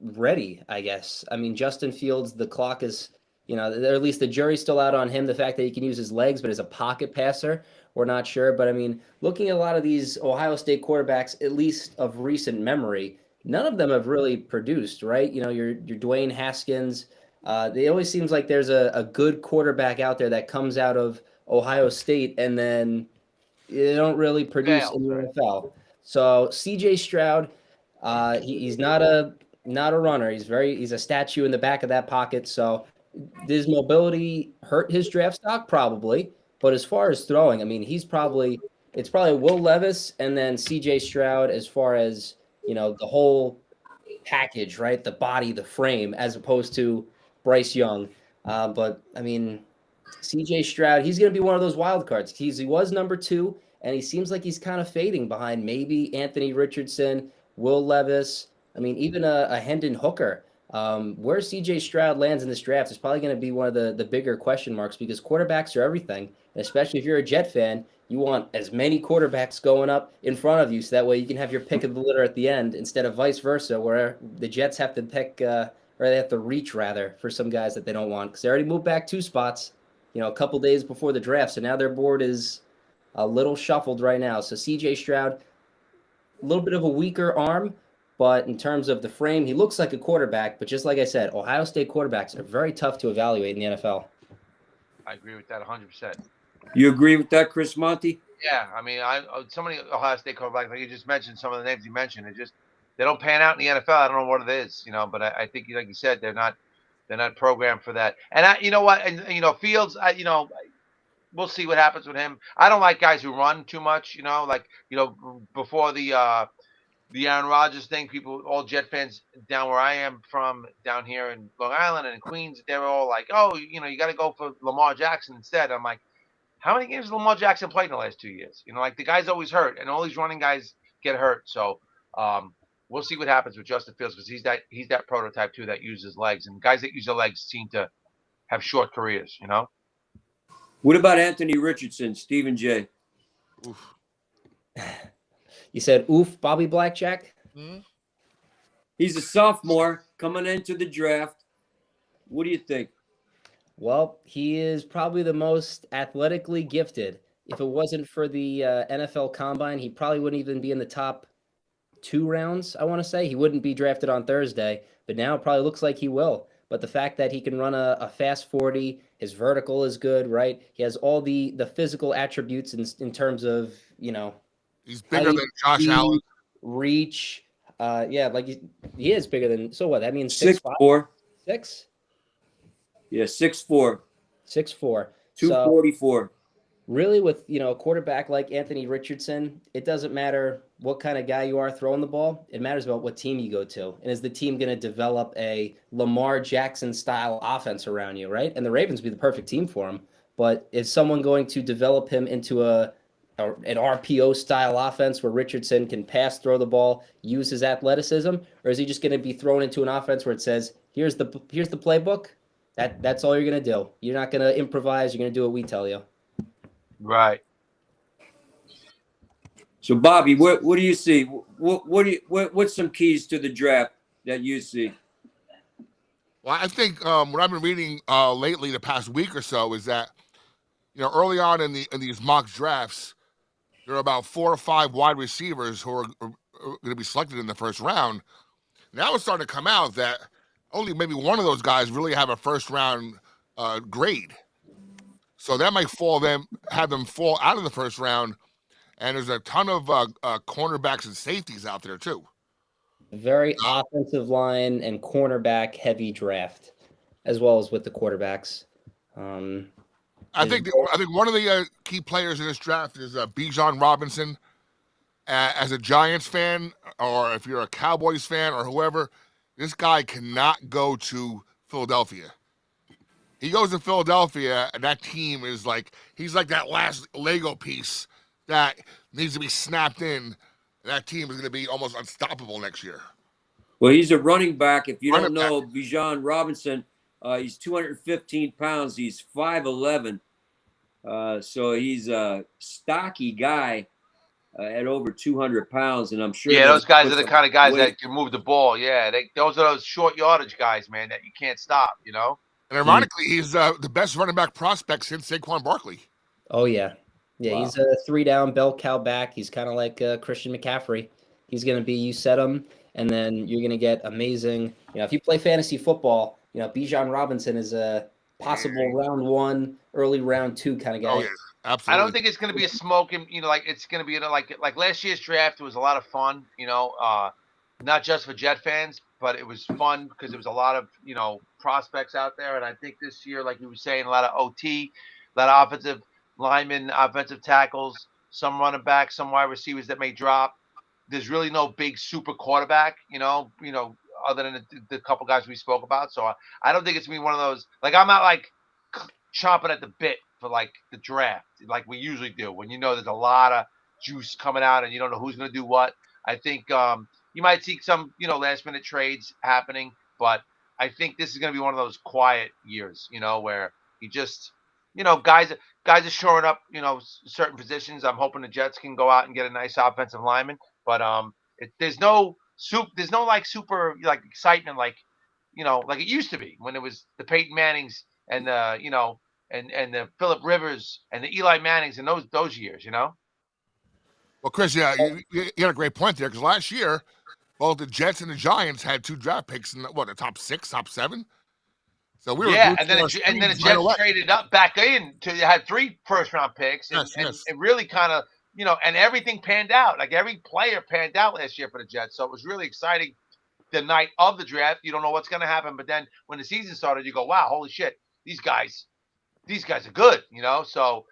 ready, I guess. I mean, Justin Fields, the clock is, or at least the jury's still out on him. The fact that he can use his legs, but as a pocket passer, we're not sure. But I mean, looking at a lot of these Ohio State quarterbacks, at least of recent memory, none of them have really produced, right? Your Dwayne Haskins. It always seems like there's a good quarterback out there that comes out of Ohio State and then they don't really produce in the NFL. So CJ Stroud, he's not a runner. He's a statue in the back of that pocket. So his mobility hurt his draft stock probably, but as far as throwing, I mean, it's probably Will Levis and then CJ Stroud as far as the whole package, right? The body, the frame, as opposed to Bryce Young. But I mean, CJ Stroud, he's going to be one of those wild cards. He was number 2, and he seems like he's kind of fading behind maybe Anthony Richardson, Will Levis. I mean, even a Hendon Hooker. Where CJ Stroud lands in this draft is probably going to be one of the bigger question marks because quarterbacks are everything. And especially if you're a Jet fan, you want as many quarterbacks going up in front of you so that way you can have your pick of the litter at the end instead of vice versa where the Jets have to pick or they have to reach rather for some guys that they don't want because they already moved back 2 spots, a couple days before the draft. So now their board is a little shuffled right now. So CJ Stroud, a little bit of a weaker arm, but in terms of the frame, he looks like a quarterback. But just like I said, Ohio State quarterbacks are very tough to evaluate in the NFL. I agree with that 100%. You agree with that, Chris Monty? Yeah, I mean, so many Ohio State quarterbacks, like you just mentioned, some of the names you mentioned, they don't pan out in the NFL. I don't know what it is, but I think, like you said, they're not programmed for that. And you know what? And Fields, we'll see what happens with him. I don't like guys who run too much. Before the Aaron Rodgers thing, all Jet fans down where I am from, down here in Long Island and in Queens, they're all like, oh, you got to go for Lamar Jackson instead. I'm like, how many games has Lamar Jackson played in the last 2 years? Like the guy's always hurt, and all these running guys get hurt. So we'll see what happens with Justin Fields because he's that prototype too that uses legs, and guys that use their legs seem to have short careers. What about Anthony Richardson, Stephen J? Oof. You said oof, Bobby Blackjack? Mm-hmm. He's a sophomore coming into the draft. What do you think? Well, he is probably the most athletically gifted. If it wasn't for the NFL Combine, he probably wouldn't even be in the top 2 rounds, I want to say. He wouldn't be drafted on Thursday, but now it probably looks like he will. But the fact that he can run a fast 40, his vertical is good, right? He has all the physical attributes in terms of, He's bigger than Josh Allen. Reach. Like he is bigger than, so what? That means 6'4". 6? Yeah, 6'4". 6'4". 244. Really, with a quarterback like Anthony Richardson, it doesn't matter what kind of guy you are throwing the ball. It matters about what team you go to, and is the team going to develop a Lamar Jackson style offense around you, right? And the Ravens would be the perfect team for him. But is someone going to develop him into an RPO style offense where Richardson can pass, throw the ball, use his athleticism, or is he just going to be thrown into an offense where it says, "Here's the playbook. That's all you're going to do. You're not going to improvise. You're going to do what we tell you." Right. So, Bobby, what do you see? What's some keys to the draft that you see? Well, I think what I've been reading lately, the past week or so, is that early on in these mock drafts, there are about 4 or 5 wide receivers who are going to be selected in the first round. Now it's starting to come out that only maybe one of those guys really have a first round grade. So that might have them fall out of the first round. And there's a ton of cornerbacks and safeties out there too. Very offensive line and cornerback heavy draft, as well as with the quarterbacks. I think one of the key players in this draft is Bijan Robinson. As a Giants fan, or if you're a Cowboys fan or whoever, this guy cannot go to Philadelphia. He goes to Philadelphia, and that team is he's like that last Lego piece that needs to be snapped in. That team is going to be almost unstoppable next year. Well, he's a running back. If you don't know Bijan Robinson, he's 215 pounds. He's 5'11". So he's a stocky guy at over 200 pounds. And I'm sure. Yeah, those guys are the kind of guys that can move the ball. Yeah, those are those short yardage guys, man, that you can't stop, you know? And ironically, he's the best running back prospect since Saquon Barkley. Oh, yeah. Yeah, wow. He's a 3-down bell cow back. He's kind of like Christian McCaffrey. He's going to be, you set him, and then you're going to get amazing. If you play fantasy football, Bijan Robinson is a possible round 1, early round 2 kind of guy. Oh, yeah, absolutely. I don't think it's going to be a smoking, it's going to be like last year's draft. It was a lot of fun, not just for Jet fans, but it was fun because there was a lot of, prospects out there. And I think this year, like you were saying, a lot of OT, a lot of offensive linemen, offensive tackles, some running backs, some wide receivers that may drop. There's really no big super quarterback, other than the couple guys we spoke about. So I don't think it's going to be one of those, I'm not chomping at the bit for the draft like we usually do when there's a lot of juice coming out and you don't know who's going to do what. I think you might see some, last minute trades happening, but I think this is going to be one of those quiet years, where you just, guys are shoring up, certain positions. I'm hoping the Jets can go out and get a nice offensive lineman, but there's no super excitement like it used to be when it was the Peyton Mannings and and the Phillip Rivers and the Eli Mannings in those years, Well, Chris, yeah, you got a great point there because last year, both the Jets and the Giants had 2 draft picks in the top 6, top 7. So we were and then the Jets traded up back in to had 3 first-round picks, and it really kind of and everything panned out. Like every player panned out last year for the Jets, so it was really exciting. The night of the draft, you don't know what's going to happen, but then when the season started, you go, "Wow, holy shit, these guys are good." So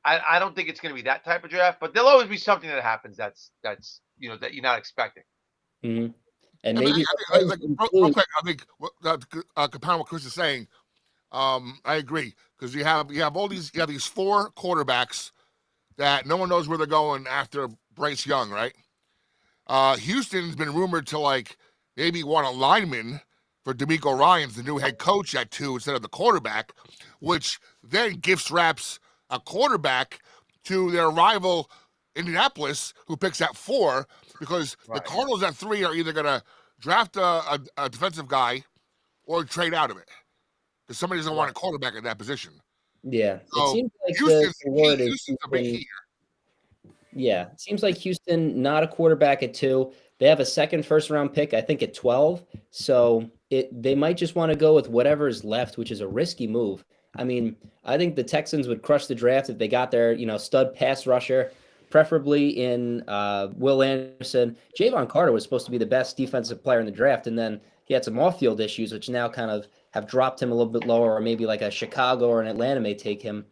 I don't think it's going to be that type of draft, but there'll always be something that happens that's that you're not expecting. Mm-hmm. And maybe real quick, I think compound what Chris is saying. I agree because you have these 4 quarterbacks that no one knows where they're going after Bryce Young, right? Houston's been rumored to maybe want a lineman for DeMeco Ryans, the new head coach, at 2 instead of the quarterback, which then gift wraps a quarterback to their rival Indianapolis, who picks at 4, because the Cardinals at 3 are either going to draft a defensive guy or trade out of it because somebody doesn't want a quarterback at that position. Yeah, so it seems like Houston's a big key here. Yeah, it seems like Houston, not a quarterback at 2. They have a second first-round pick, I think, at 12. So they might just want to go with whatever is left, which is a risky move. I mean, I think the Texans would crush the draft if they got their, stud pass rusher, preferably in Will Anderson. Javon Carter was supposed to be the best defensive player in the draft, and then he had some off-field issues, which now kind of have dropped him a little bit lower, or maybe like a Chicago or an Atlanta may take him.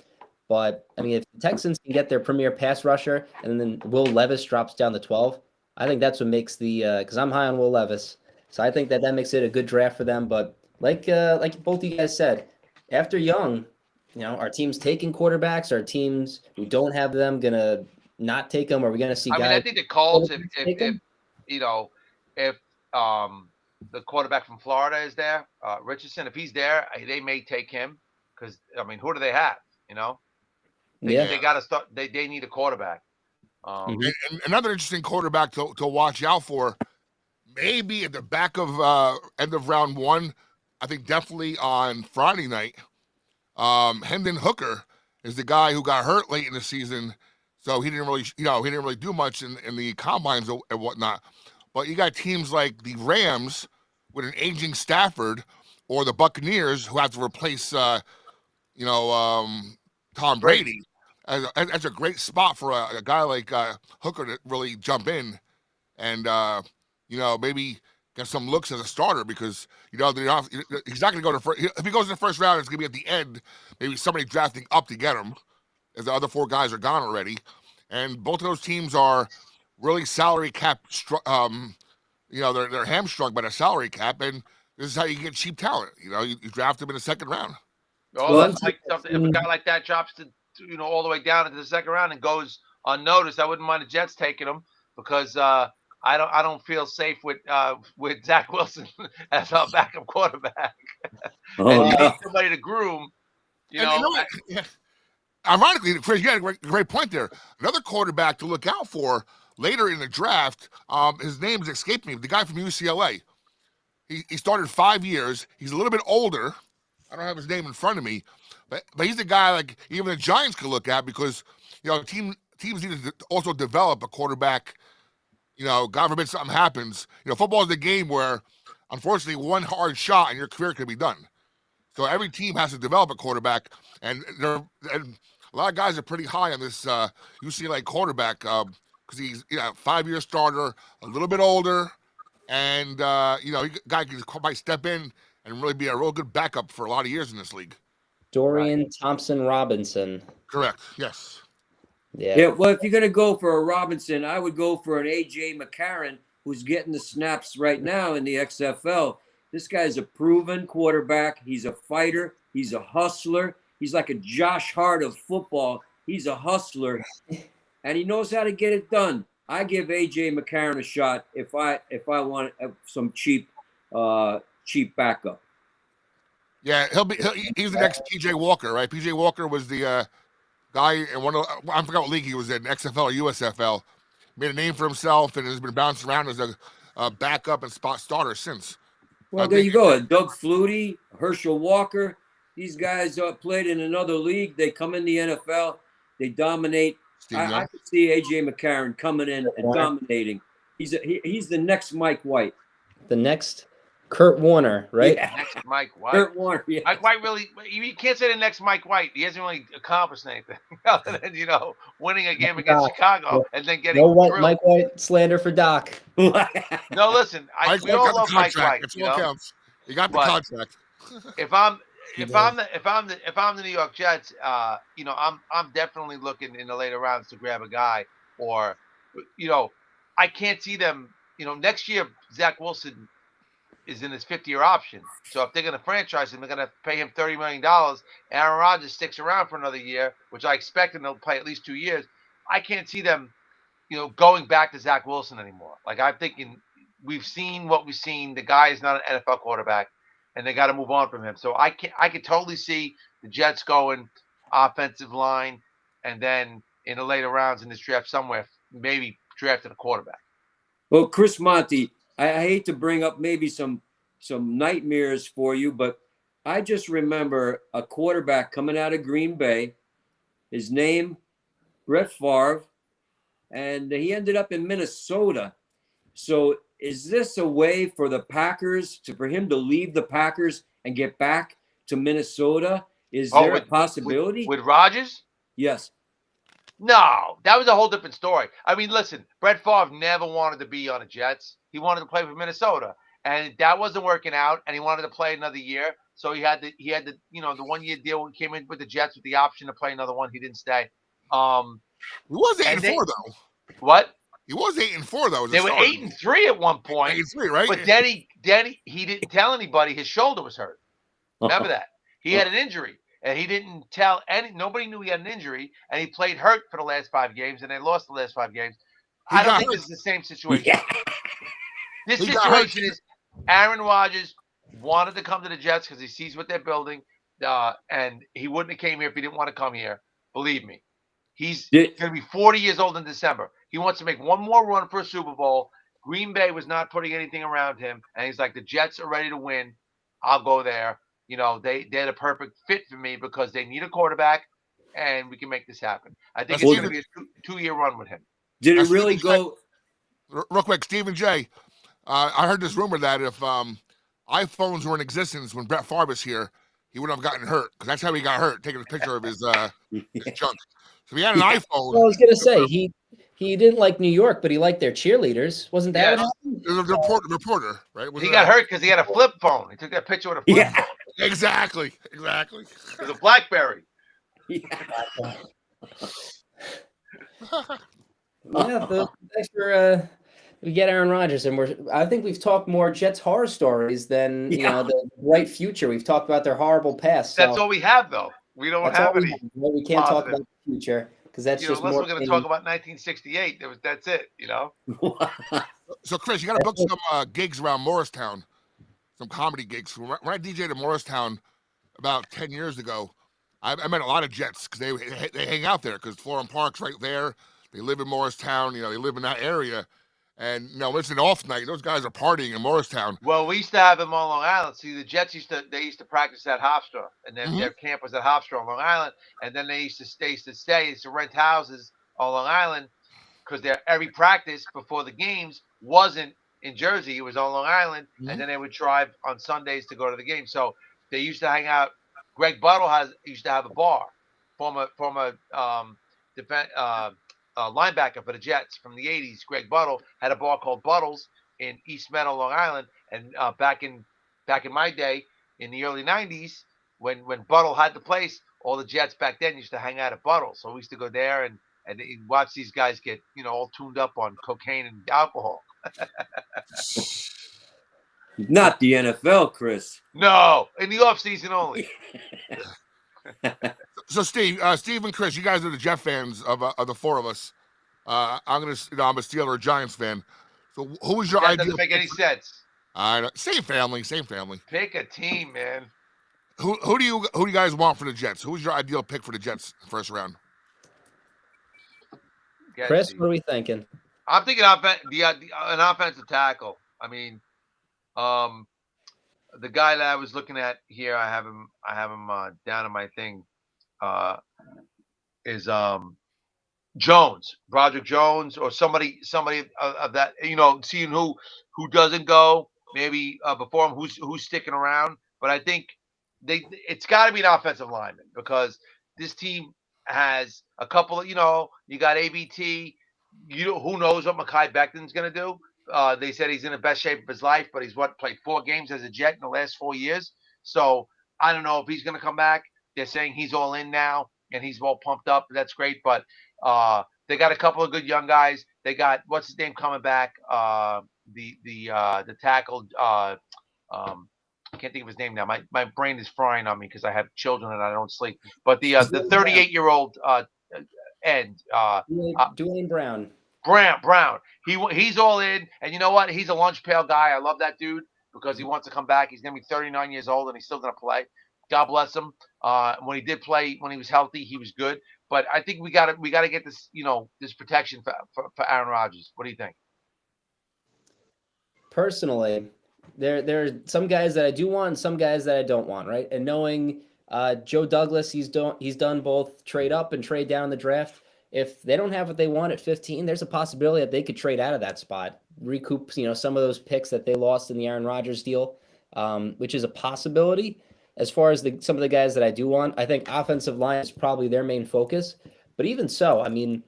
But, I mean, if the Texans can get their premier pass rusher and then Will Levis drops down to 12, I think that's what makes because I'm high on Will Levis. So I think that makes it a good draft for them. But like both of you guys said, after Young, our team's taking quarterbacks. Our teams who don't have them going to not take them. Are we going to see guys? I mean, I think the Colts, if the quarterback from Florida is there, Richardson, if he's there, they may take him because, I mean, who do they have, They got to start. They need a quarterback. And another interesting quarterback to watch out for, maybe at the back of end of round 1. I think definitely on Friday night. Hendon Hooker is the guy who got hurt late in the season, so he didn't really do much in the combines and whatnot. But you got teams like the Rams with an aging Stafford, or the Buccaneers who have to replace Tom Brady, that's a great spot for a guy like Hooker to really jump in and maybe get some looks as a starter because he's not going to go to first. If he goes in the first round, it's going to be at the end. Maybe somebody drafting up to get him, as the other 4 guys are gone already. And both of those teams are really salary cap. They're hamstrung by the salary cap, and this is how you get cheap talent. You draft them in the second round. Oh, that's like something. If a guy like that drops to all the way down into the second round and goes unnoticed, I wouldn't mind the Jets taking him because I don't feel safe with Zach Wilson as our backup quarterback. And you need somebody to groom. Ironically, Chris, you had a great point there. Another quarterback to look out for later in the draft. His name is escaping me. The guy from UCLA. He started 5 years. He's a little bit older. I don't have his name in front of me, but he's the guy like even the Giants could look at because teams need to also develop a quarterback. God forbid something happens. Football is the game where, unfortunately, one hard shot and your career can be done. So every team has to develop a quarterback, and a lot of guys are pretty high on this UCLA quarterback because he's 5-year starter, a little bit older, and guy can probably step in and really be a real good backup for a lot of years in this league. Dorian Thompson-Robinson. Correct. Yes. Yeah. Well, if you're going to go for a Robinson, I would go for an A.J. McCarron, who's getting the snaps right now in the XFL. This guy's a proven quarterback. He's a fighter. He's a hustler. He's like a Josh Hart of football. He's a hustler, and he knows how to get it done. I give A.J. McCarron a shot if I want some cheap backup. Yeah, he's the next P.J. Walker, right? P.J. Walker was the guy in I forgot what league he was in, XFL or USFL. Made a name for himself and has been bounced around as a backup and spot starter since. Well, there you go. Doug Flutie, Herschel Walker. These guys played in another league. They come in the NFL. They dominate. I could see A.J. McCarron coming in and dominating. He's the next Mike White. The next Kurt Warner, right? Yeah. Next Mike White. Kurt Warner, yeah. Mike White really – you can't say the next Mike White. He hasn't really accomplished anything other than, winning a game against Chicago and then getting Mike White slander for Doc. No, listen. We all love Mike White. That's what counts. You got the contract. If I'm the New York Jets, I'm definitely looking in the later rounds to grab a guy or, I can't see them, next year Zach Wilson is in his 5th-year option. So if they're going to franchise him, they're going to pay him $30 million. Aaron Rodgers sticks around for another year, which I expect him to play at least 2 years. I can't see them, going back to Zach Wilson anymore. Like I'm thinking we've seen what we've seen. The guy is not an NFL quarterback. And they got to move on from him. So I could totally see the Jets going offensive line, and then in the later rounds in this draft somewhere, maybe drafting a quarterback. Well, Chris Monty, I hate to bring up maybe some nightmares for you, but I just remember a quarterback coming out of Green Bay. His name, Brett Favre, and he ended up in Minnesota. So is this a way for the Packers for him to leave the Packers and get back to Minnesota? Is there a possibility? With Rodgers? Yes. No, that was a whole different story. I mean, listen, Brett Favre never wanted to be on the Jets. He wanted to play for Minnesota, and that wasn't working out. And he wanted to play another year, so he had the the 1-year deal. He came in with the Jets with the option to play another one. He didn't stay. He was 8-4 though. What? He was 8-4 though. They were 8-3 at one point. 8-3, right? But then he didn't tell anybody his shoulder was hurt. Remember that? He had an injury, and he didn't tell nobody knew he had an injury, and he played hurt for the last 5 games, and they lost the last 5 games. I don't think this is the same situation. Yeah. This situation is Aaron Rodgers wanted to come to the Jets because he sees what they're building, and he wouldn't have came here if he didn't want to come here. Believe me. He's going to be 40 years old in December. He wants to make one more run for a Super Bowl. Green Bay was not putting anything around him, and he's like, the Jets are ready to win. I'll go there. They're the perfect fit for me because they need a quarterback, and we can make this happen. I think it's going to be a 2-year run with him. Did it really go? Real quick, Stephen J. I heard this rumor that if iPhones were in existence when Brett Favre was here, he wouldn't have gotten hurt because that's how he got hurt, taking a picture of his junk. So if he had an Yeah. iPhone. Well, I was gonna say he didn't like New York, but he liked their cheerleaders. Wasn't that what Yes. happened? There's a reporter, right? Was He it got hurt because he had a flip phone. He took that picture with a flip Yeah. phone. Exactly. It was a BlackBerry. Yeah. Yeah, thanks for we get Aaron Rodgers, and I think we've talked more Jets horror stories than the bright future. We've talked about their horrible past. That's So all we have, though. We don't have any. We can't talk positive. about the future because that's just unless more. we're going to talk about 1968. That's it. So Chris, you got to book some gigs around Morristown, some comedy gigs. When I DJed in Morristown about 10 years ago, I met a lot of Jets because they hang out there because Florham Park's right there. They live in Morristown. They live in that area. And it's an off night. Those guys are partying in Morristown. Well, we used to have them on Long Island. See, the Jets used to practice at Hofstra, and then their camp was at Hofstra on Long Island. And then they used to rent houses on Long Island because their every practice before the games wasn't in Jersey. It was on Long Island, and then they would drive on Sundays to go to the game. So they used to hang out. Greg Buttle used to have a bar, former linebacker for the Jets from the 80s. Greg Buttle had a bar called Buttles in East Meadow, Long Island. And back in my day, in the early 90s, when Buttle had the place, all the Jets back then used to hang out at Buttles. So we used to go there and watch these guys get all tuned up on cocaine and alcohol. Not the NFL, Chris. No, in the off season only. So Steve and Chris, you guys are the Jet fans of the four of us. I'm a Steeler Giants fan. So who is your That ideal? doesn't make any sense. Same family. Pick a team, man. Who do you guys want for the Jets? Who's your ideal pick for the Jets first round? Chris, what are we thinking? I'm thinking an offensive tackle. I mean, the guy that I was looking at here, I have him down in my thing. Is Jones, Broderick Jones, or somebody of that. Seeing who doesn't go, maybe before him, who's sticking around. But I think it's got to be an offensive lineman because this team has a couple of you got ABT. Who knows what Mekhi Becton's going to do? They said he's in the best shape of his life, but he's played 4 games as a Jet in the last 4 years. So I don't know if he's going to come back. They're saying he's all in now and he's all pumped up. That's great, but they got a couple of good young guys. They got what's his name coming back? The tackle. I can't think of his name now. My brain is frying on me because I have children and I don't sleep. But the 38-year-old end. Dwayne Brown. Brown. He's all in, and you know what? He's a lunch pail guy. I love that dude because he wants to come back. He's gonna be 39 years old and he's still gonna play. God bless him. When he did play, when he was healthy, he was good. But I think we gotta get this, this protection for Aaron Rodgers. What do you think? Personally, there are some guys that I do want and some guys that I don't want, right? And knowing Joe Douglas, he's done both trade up and trade down in the draft. If they don't have what they want at 15, there's a possibility that they could trade out of that spot, recoup, some of those picks that they lost in the Aaron Rodgers deal, which is a possibility. As far as some of the guys that I do want, I think offensive line is probably their main focus. But even so, I mean,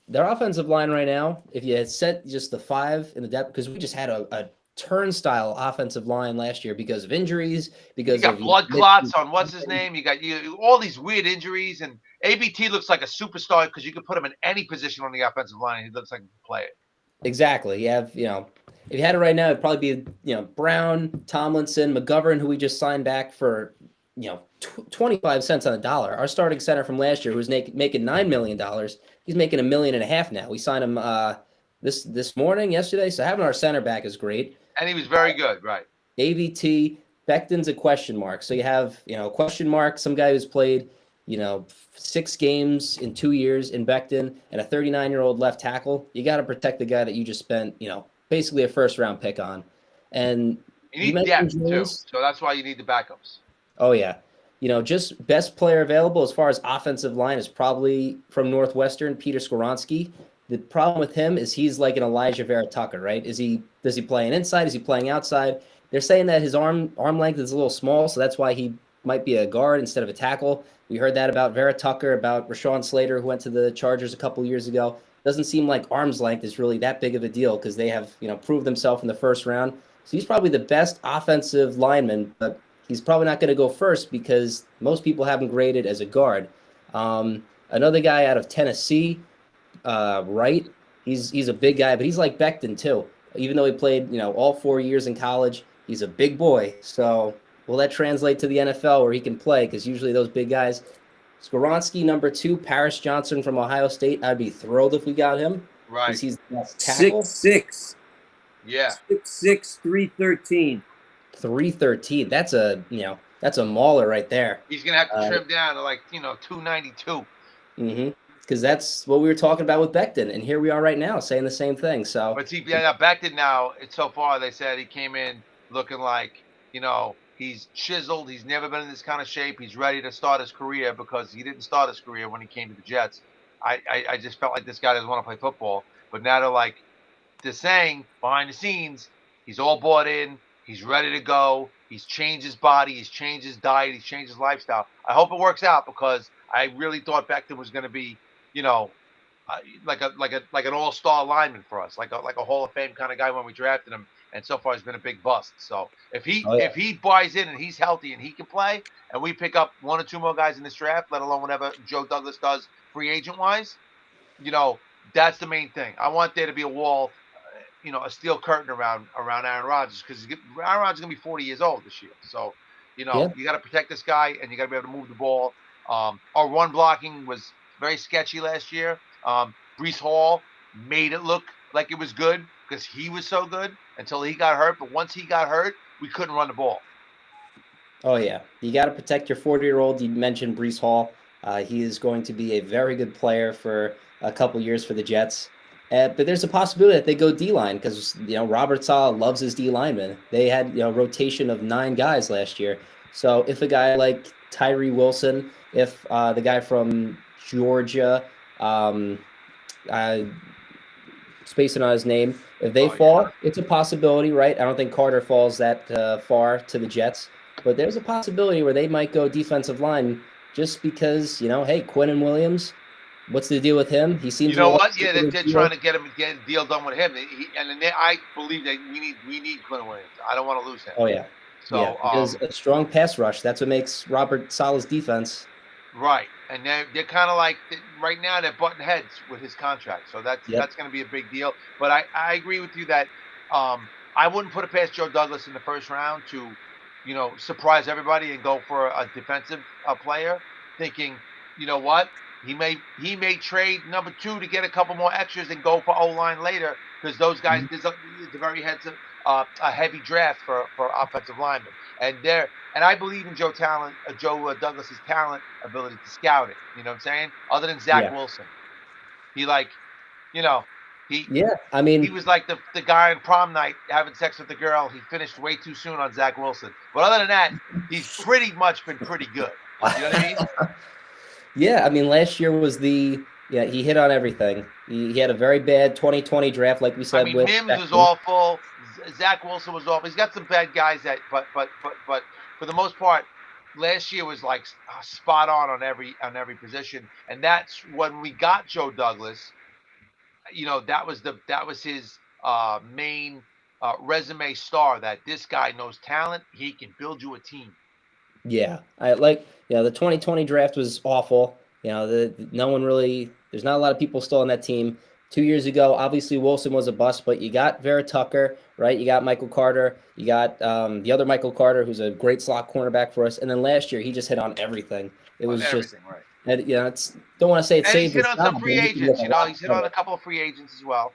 their offensive line right now, if you had set just the 5 in the depth, because we just had a turnstile offensive line last year because of injuries, because you got blood clots on what's his name. You got all these weird injuries, and ABT looks like a superstar because you could put him in any position on the offensive line. He looks like he can play it. Exactly. You have, if you had it right now, it'd probably be, Brown, Tomlinson, McGovern, who we just signed back for, 25 cents on the dollar. Our starting center from last year, who was making $9 million, he's making $1.5 million now. We signed him this morning, yesterday. So having our center back is great. And he was very good, right? AVT, Becton's a question mark. So you have, a question mark, some guy who's played, 6 games in 2 years in Becton, and a 39-year-old left tackle. You got to protect the guy that you just spent, basically a first-round pick on. And you need depth too, so that's why you need the backups. Oh yeah, just best player available as far as offensive line is probably from Northwestern, Peter Skoronski. The problem with him is he's like an Elijah Vera Tucker, right? Does he play an inside? Is he playing outside? They're saying that his arm length is a little small, so that's why he might be a guard instead of a tackle. We heard that about Vera Tucker, about Rashawn Slater, who went to the Chargers a couple years ago. Doesn't seem like arm's length is really that big of a deal because they have, proved themselves in the first round. So he's probably the best offensive lineman, but he's probably not going to go first because most people have him graded as a guard. Another guy out of Tennessee, Wright, he's a big guy, but he's like Becton too. Even though he played, all 4 years in college, he's a big boy. So will that translate to the NFL where he can play? Because usually those big guys. Skoronski, number 2, Paris Johnson from Ohio State. I'd be thrilled if we got him. Right. Because he's the best tackle. 6'6". Yeah. 6'6", 313. 313. That's a mauler right there. He's gonna have to trim down to like 292. Mm-hmm. Because that's what we were talking about with Becton, and here we are right now saying the same thing. So, but see, Becton now, so far they said he came in looking like he's chiseled. He's never been in this kind of shape. He's ready to start his career because he didn't start his career when he came to the Jets. I just felt like this guy doesn't want to play football. But now they're saying behind the scenes, he's all bought in. He's ready to go. He's changed his body. He's changed his diet. He's changed his lifestyle. I hope it works out because I really thought Becton was going to be, like an all-star lineman for us, like a Hall of Fame kind of guy when we drafted him. And so far, he's been a big bust. So if he buys in and he's healthy and he can play, and we pick up 1 or 2 more guys in this draft, let alone whatever Joe Douglas does free agent wise, that's the main thing. I want there to be a wall, a steel curtain around Aaron Rodgers because Aaron Rodgers is gonna be 40 years old this year. So, you got to protect this guy and you got to be able to move the ball. Our run blocking was very sketchy last year. Breece Hall made it look like it was good because he was so good until he got hurt. But once he got hurt, we couldn't run the ball. Oh, yeah. You got to protect your 40-year-old. You mentioned Breece Hall. He is going to be a very good player for a couple years for the Jets. But there's a possibility that they go D-line because, Robert Saleh loves his D-linemen. They had, rotation of 9 guys last year. So if a guy like Tyree Wilson, if the guy from Georgia, spacing on his name, if they fall, it's a possibility, right? I don't think Carter falls that far to the Jets. But there's a possibility where they might go defensive line just because, hey, Quinnen Williams, what's the deal with him? He seems. You know what? Yeah, they're trying to get a deal done with him. I believe that we need Quinnen Williams. I don't want to lose him. Oh yeah. So because a strong pass rush, that's what makes Robert Saleh's defense. Right, and they're kind of like right now they're butting heads with his contract, so that's going to be a big deal. But I agree with you that I wouldn't put it past Joe Douglas in the first round to surprise everybody and go for a defensive player, thinking what he may trade number 2 to get a couple more extras and go for O-line later because those guys there's the very heads of a heavy draft for offensive linemen, and I believe in Joe Douglas's talent, ability to scout it. You know what I'm saying? Other than Zach Wilson, he he was like the guy on prom night having sex with the girl. He finished way too soon on Zach Wilson, but other than that, he's pretty much been pretty good. You know what I mean? Yeah, I mean last year was he hit on everything. He had a very bad 2020 draft, like we said. Mims was awful. Zach Wilson was awful. He's got some bad guys but for the most part, last year was like spot on every position, and that's when we got Joe Douglas. That was his main resume star. That this guy knows talent. He can build you a team. Yeah, the 2020 draft was awful. No one really. There's not a lot of people still on that team. 2 years ago, obviously Wilson was a bust, but you got Vera Tucker, right? You got Michael Carter. You got the other Michael Carter, who's a great slot cornerback for us. And then last year, he just hit on everything. It was just, right. And, don't want to say it saved. He's hit on some free agents. He's hit on a couple of free agents as well.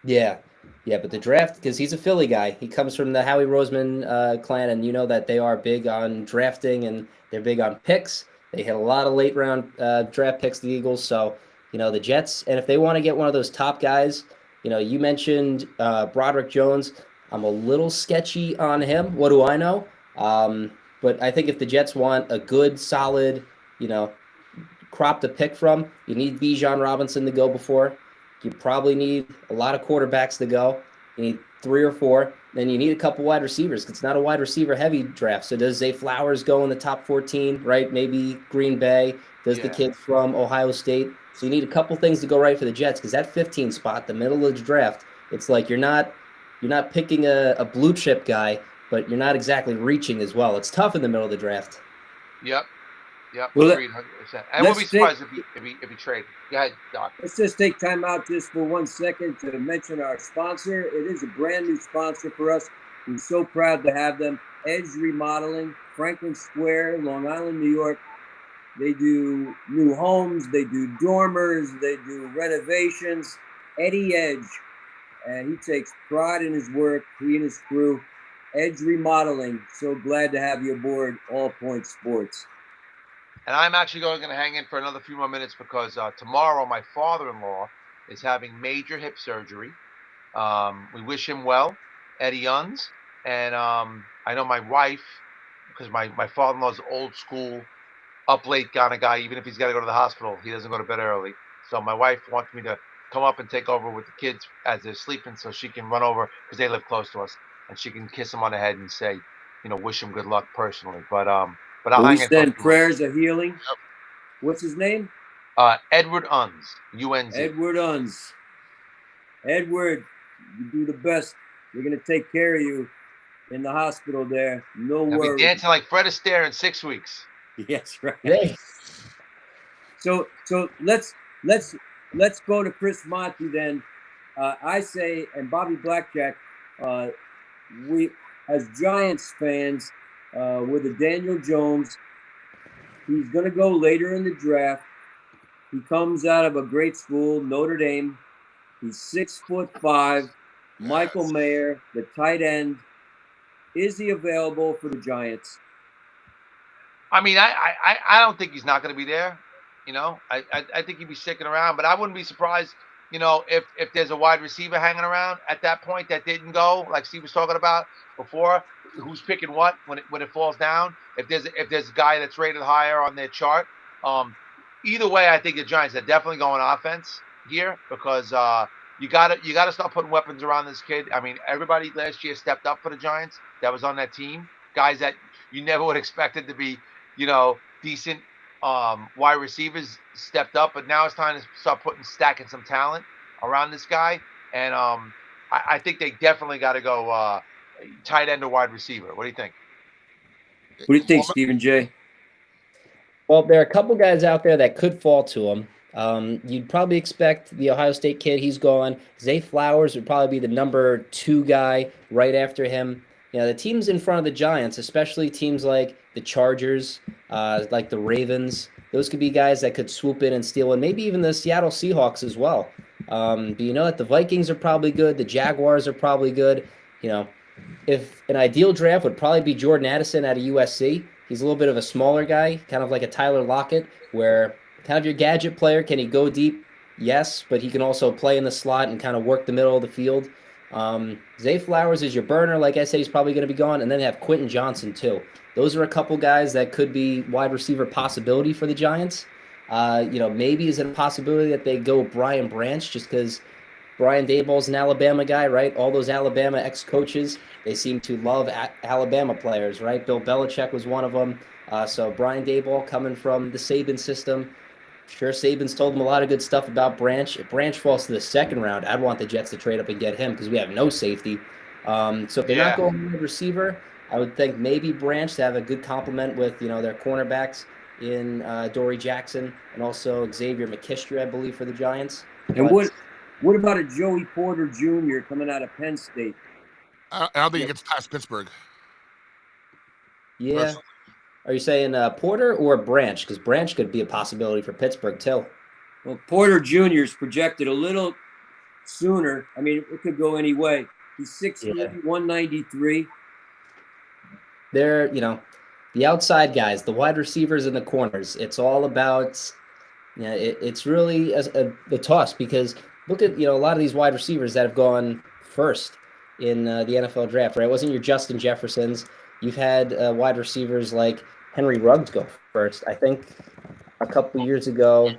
Yeah, but the draft, because he's a Philly guy. He comes from the Howie Roseman clan, and you know that they are big on drafting and they're big on picks. They hit a lot of late round draft picks, the Eagles. So, the Jets, and if they want to get one of those top guys, you mentioned Broderick Jones. I'm a little sketchy on him. What do I know? But I think if the Jets want a good, solid, crop to pick from, you need Bijan Robinson to go before. You probably need a lot of quarterbacks to go. You need 3 or 4. Then you need a couple wide receivers. It's not a wide receiver heavy draft. So does Zay Flowers go in the top 14, right? Maybe Green Bay. Does the kid from Ohio State. So you need a couple things to go right for the Jets, because that 15 spot, the middle of the draft, it's like you're not picking a blue chip guy, but you're not exactly reaching as well. It's tough in the middle of the draft. Yep. Well, Agreed, 100%. I won't be surprised if he traded. Go ahead, Doc. Let's just take time out just for 1 second to mention our sponsor. It is a brand new sponsor for us. We're so proud to have them. Edge Remodeling, Franklin Square, Long Island, New York. They do new homes. They do dormers. They do renovations. Eddie Edge, and he takes pride in his work. He and his crew. Edge Remodeling. So glad to have you aboard All Point Sports. And I'm actually going to hang in for another few more minutes because tomorrow my father-in-law is having major hip surgery. We wish him well, Eddie Unz. And I know my wife, because my father-in-law's old school, up late kind of guy. Even if he's got to go to the hospital, he doesn't go to bed early. So my wife wants me to come up and take over with the kids as they're sleeping so she can run over, because they live close to us, and she can kiss him on the head and say, wish him good luck personally. But I'll we send prayers of healing. Yep. What's his name? Edward Unz, UNZ. Edward Unz. Edward, you do the best. We're going to take care of you in the hospital there. No worries. I'll be dancing like Fred Astaire in 6 weeks. Yes, right. Hey. So let's go to Chris Monty then. I say, and Bobby Blackjack, we as Giants fans, with a Daniel Jones, he's going to go later in the draft. He comes out of a great school, Notre Dame. He's 6'5". Michael Mayer, the tight end. Is he available for the Giants? I mean, I don't think he's not going to be there. I think he'd be sticking around, but I wouldn't be surprised, if there's a wide receiver hanging around at that point that didn't go, like Steve was talking about before, who's picking what when it falls down. If there's a guy that's rated higher on their chart, either way, I think the Giants are definitely going offense here, because you gotta start putting weapons around this kid. I mean, everybody last year stepped up for the Giants that was on that team, guys that you never would expected to be, decent wide receivers stepped up, but now it's time to start stacking some talent around this guy. And I think they definitely got to go tight end or wide receiver. What do you think? What do you think, Stephen J? Well, there are a couple guys out there that could fall to him. You'd probably expect the Ohio State kid. He's gone. Zay Flowers would probably be the number 2 guy right after him. The teams in front of the Giants, especially teams like the Chargers, like the Ravens, those could be guys that could swoop in and steal, and maybe even the Seattle Seahawks as well. But that the Vikings are probably good. The Jaguars are probably good. If an ideal draft would probably be Jordan Addison out of USC. He's a little bit of a smaller guy, kind of like a Tyler Lockett, where kind of your gadget player. Can he go deep? Yes, but he can also play in the slot and kind of work the middle of the field. Zay Flowers is your burner. Like I said, he's probably going to be gone. And then they have Quentin Johnson, too. Those are a couple guys that could be wide receiver possibility for the Giants. Maybe is it a possibility that they go Brian Branch, just because Brian Daboll's an Alabama guy, right? All those Alabama ex-coaches, they seem to love Alabama players, right? Bill Belichick was one of them. So Brian Daboll coming from the Saban system. Sure, Saban's told him a lot of good stuff about Branch. If Branch falls to the second round, I'd want the Jets to trade up and get him, because we have no safety. So if they're not going wide receiver, I would think maybe Branch to have a good complement with, their cornerbacks in Dory Jackson and also Xavier McKinstry, I believe, for the Giants. And what about a Joey Porter Jr. coming out of Penn State? I don't think he gets past Pittsburgh. Yeah. Personally. Are you saying Porter or Branch? Because Branch could be a possibility for Pittsburgh, too. Well, Porter Jr. is projected a little sooner. I mean, it could go any way. He's 6'3", 193. They're, the outside guys, the wide receivers and the corners. It's all about, it's really the toss, because look at, a lot of these wide receivers that have gone first in the NFL draft, right? It wasn't your Justin Jeffersons. You've had wide receivers like Henry Ruggs go first. I think a couple years ago,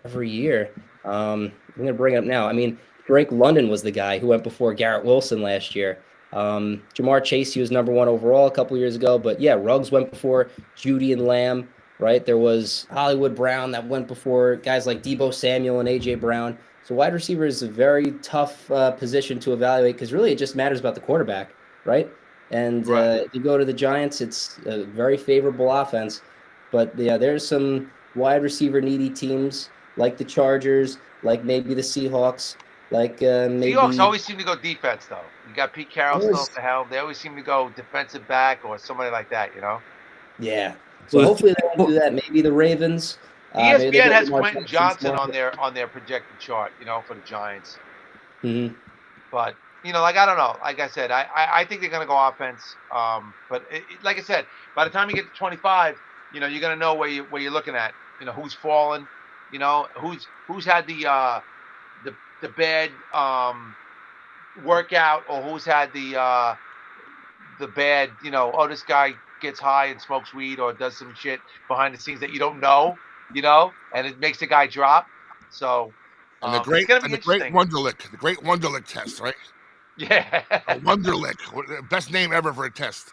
every year. I'm going to bring it up now. I mean, Drake London was the guy who went before Garrett Wilson last year. Jamar Chase, he was number 1 overall a couple years ago. But yeah, Ruggs went before Judy and Lamb, right? There was Hollywood Brown that went before guys like Debo Samuel and A.J. Brown. So wide receiver is a very tough position to evaluate because really it just matters about the quarterback, right? And if you go to the Giants, it's a very favorable offense. But yeah, there's some wide receiver needy teams like the Chargers, like maybe the Seahawks, like maybe Seahawks always seem to go defense, though. You got Pete Carroll still Always- at the helm. They always seem to go defensive back or somebody like that, you know? yeah. So Well, hopefully they won't do that. Maybe the Ravens. Maybe they ESPN get has Lamar Quentin Jackson Johnson smart. on their projected chart, you know, for the Giants. Mhm. But you know, like I don't know. Like I said, I think they're gonna go offense. But like I said, by the time you get to 25, you know, you're gonna know where you're looking at. You know, who's fallen. You know, who's had the bad workout, or who's had the bad. You know, oh, this guy gets high and smokes weed or does some shit behind the scenes that you don't know. You know, and it makes the guy drop. So And the it's great gonna be and the great interesting. Wonderlick test, right? Yeah. A Wonderlick, best name ever for a test.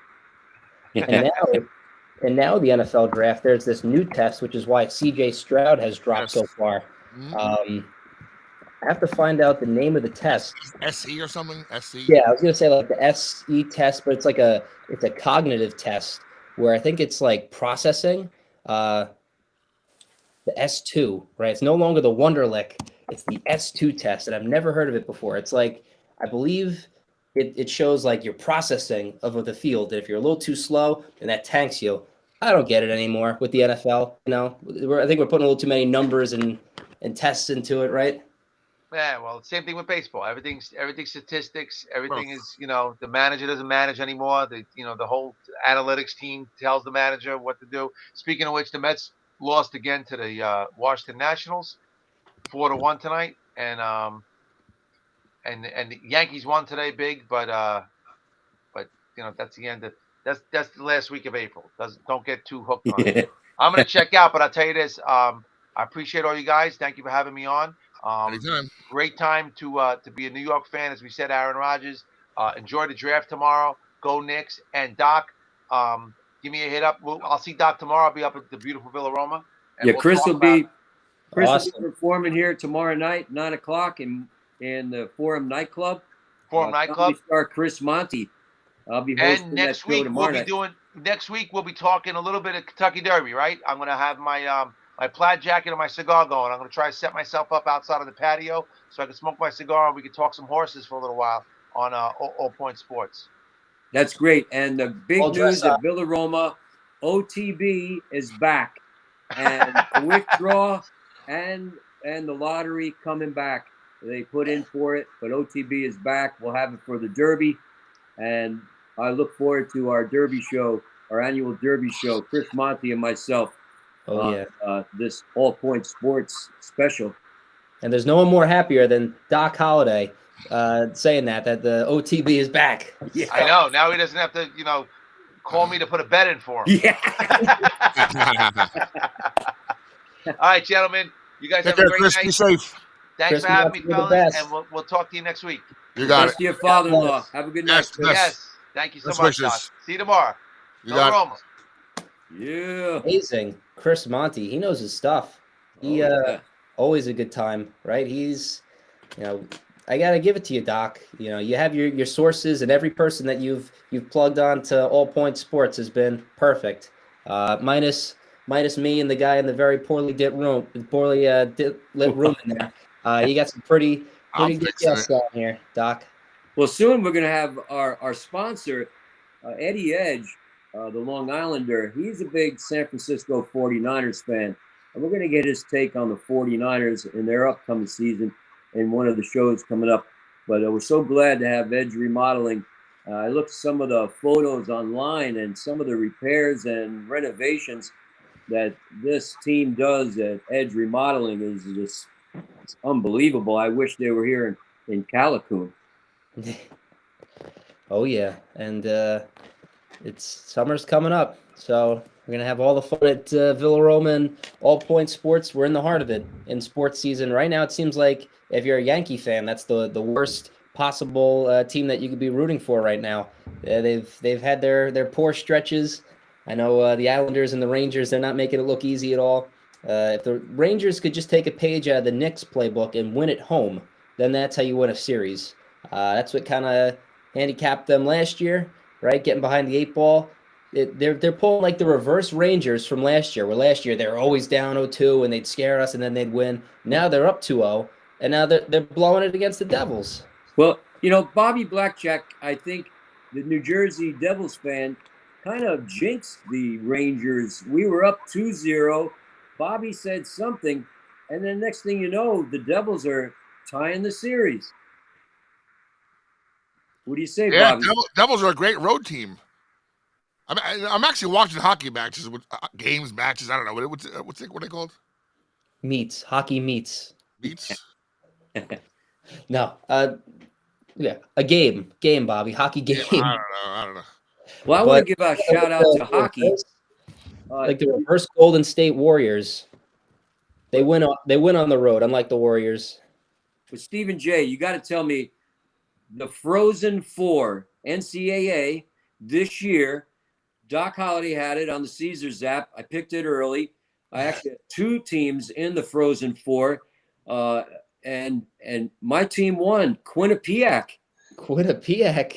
And now the NFL draft, there's this new test, which is why C.J. Stroud has dropped Yes. so far. Mhm. I have to find out the name of the test. SE or something? SE? Yeah, I was gonna say like the SE test, but it's a cognitive test where I think it's like processing. The S2, right? It's no longer the Wonderlic. It's the S2 test, and I've never heard of it before. It's like, I believe it shows like your processing of the field. And if you're a little too slow, then that tanks you. I don't get it anymore with the NFL. You know, I think we're putting a little too many numbers and tests into it, right? Yeah, well, same thing with baseball. Everything's statistics. Everything is, you know, the manager doesn't manage anymore. The whole analytics team tells the manager what to do. Speaking of which, the Mets lost again to the Washington Nationals, 4-1 tonight, and the Yankees won today, big, but you know that's the end of that's the last week of April. Don't get too hooked on it. I'm gonna check out, but I'll tell you this. I appreciate all you guys. Thank you for having me on. Anytime. Great time to be a New York fan, as we said. Aaron Rodgers. Enjoy the draft tomorrow. Go Knicks. And Doc, give me a hit up. I'll see Doc tomorrow. I'll be up at the beautiful Villa Roma. And Yeah, we'll Chris talk will be Awesome. performing here tomorrow night, 9:00 in the Forum nightclub. Forum Nightclub. Comedy star Chris Monty. I'll be hosting And that next show week tomorrow night. Next week we'll be talking a little bit of Kentucky Derby, right? I'm gonna have my my plaid jacket and my cigar going. I'm gonna try to set myself up outside of the patio so I can smoke my cigar and we can talk some horses for a little while on All Point Sports. That's great. And the big All dress news at Villa Roma, OTB is back, and quick draw and the lottery coming back. They put in for it, but OTB is back. We'll have it for the Derby, and I look forward to our Derby show, our annual Derby show. Chris Monty and myself. Oh yeah. This All Point Sports special. And there's no one more happier than Doc Holliday saying that the OTB is back. Yeah. I know. Now he doesn't have to, you know, call me to put a bet in for him. Yeah. All right, gentlemen. You guys Take have a care, great Chris. night. Be safe. Thanks Chris, for having me, you're the fellas, best. and we'll talk to you next week. You got Best it. to your father-in-law. Yes. Have a good night. Yes, Chris. yes. Yes. Thank you so Best much, wishes. Doc. See you tomorrow. You Villa got Roma. Yeah. Amazing. Chris Monty, he knows his stuff. He yeah. always a good time, right? He's, you know, I gotta give it to you, Doc. You know, you have your sources, and every person that you've plugged on to All Point Sports has been perfect. Minus me and the guy in the very poorly lit room in there. You got some pretty I'm good fixing guests on here, Doc. Well, soon we're going to have our sponsor, Eddie Edge, the Long Islander. He's a big San Francisco 49ers fan. And we're going to get his take on the 49ers in their upcoming season in one of the shows coming up. But we're so glad to have Edge Remodeling. I looked at some of the photos online and some of the repairs and renovations that this team does at Edge Remodeling is just unbelievable. I wish they were here in Callicoon. Oh yeah, and it's summer's coming up, so We're going to have all the fun at Villaroma and All Point Sports. We're in the heart of it in sports season. Right now, it seems like if you're a Yankee fan, that's the worst possible team that you could be rooting for right now. They've had their poor stretches. I know the Islanders and the Rangers, they're not making it look easy at all. If the Rangers could just take a page out of the Knicks playbook and win at home, then that's how you win a series. That's what kind of handicapped them last year, right? Getting behind the 8 ball. They're pulling like the reverse Rangers from last year, where last year they were always down 0-2 and they'd scare us and then they'd win. Now they're up 2-0 and now they're blowing it against the Devils. Well, Bobby Blackjack, I think the New Jersey Devils fan kind of jinxed the Rangers. We were up 2-0. Bobby said something, and then next thing you know, the Devils are tying the series. What do you say, Bobby? Devils are a great road team. I'm actually watching hockey matches, matches. I don't know what are they called? Meets, hockey meets. Meets. No, yeah, a game, Bobby, hockey game. Yeah, I don't know. Well, I want to give a shout out to hockey. Like the reverse Golden State Warriors. They win on the road, unlike the Warriors. But Stephen J., you got to tell me, the Frozen Four NCAA this year. Doc Holliday had it on the Caesars app. I picked it early. I actually had 2 teams in the Frozen Four, and my team won. Quinnipiac.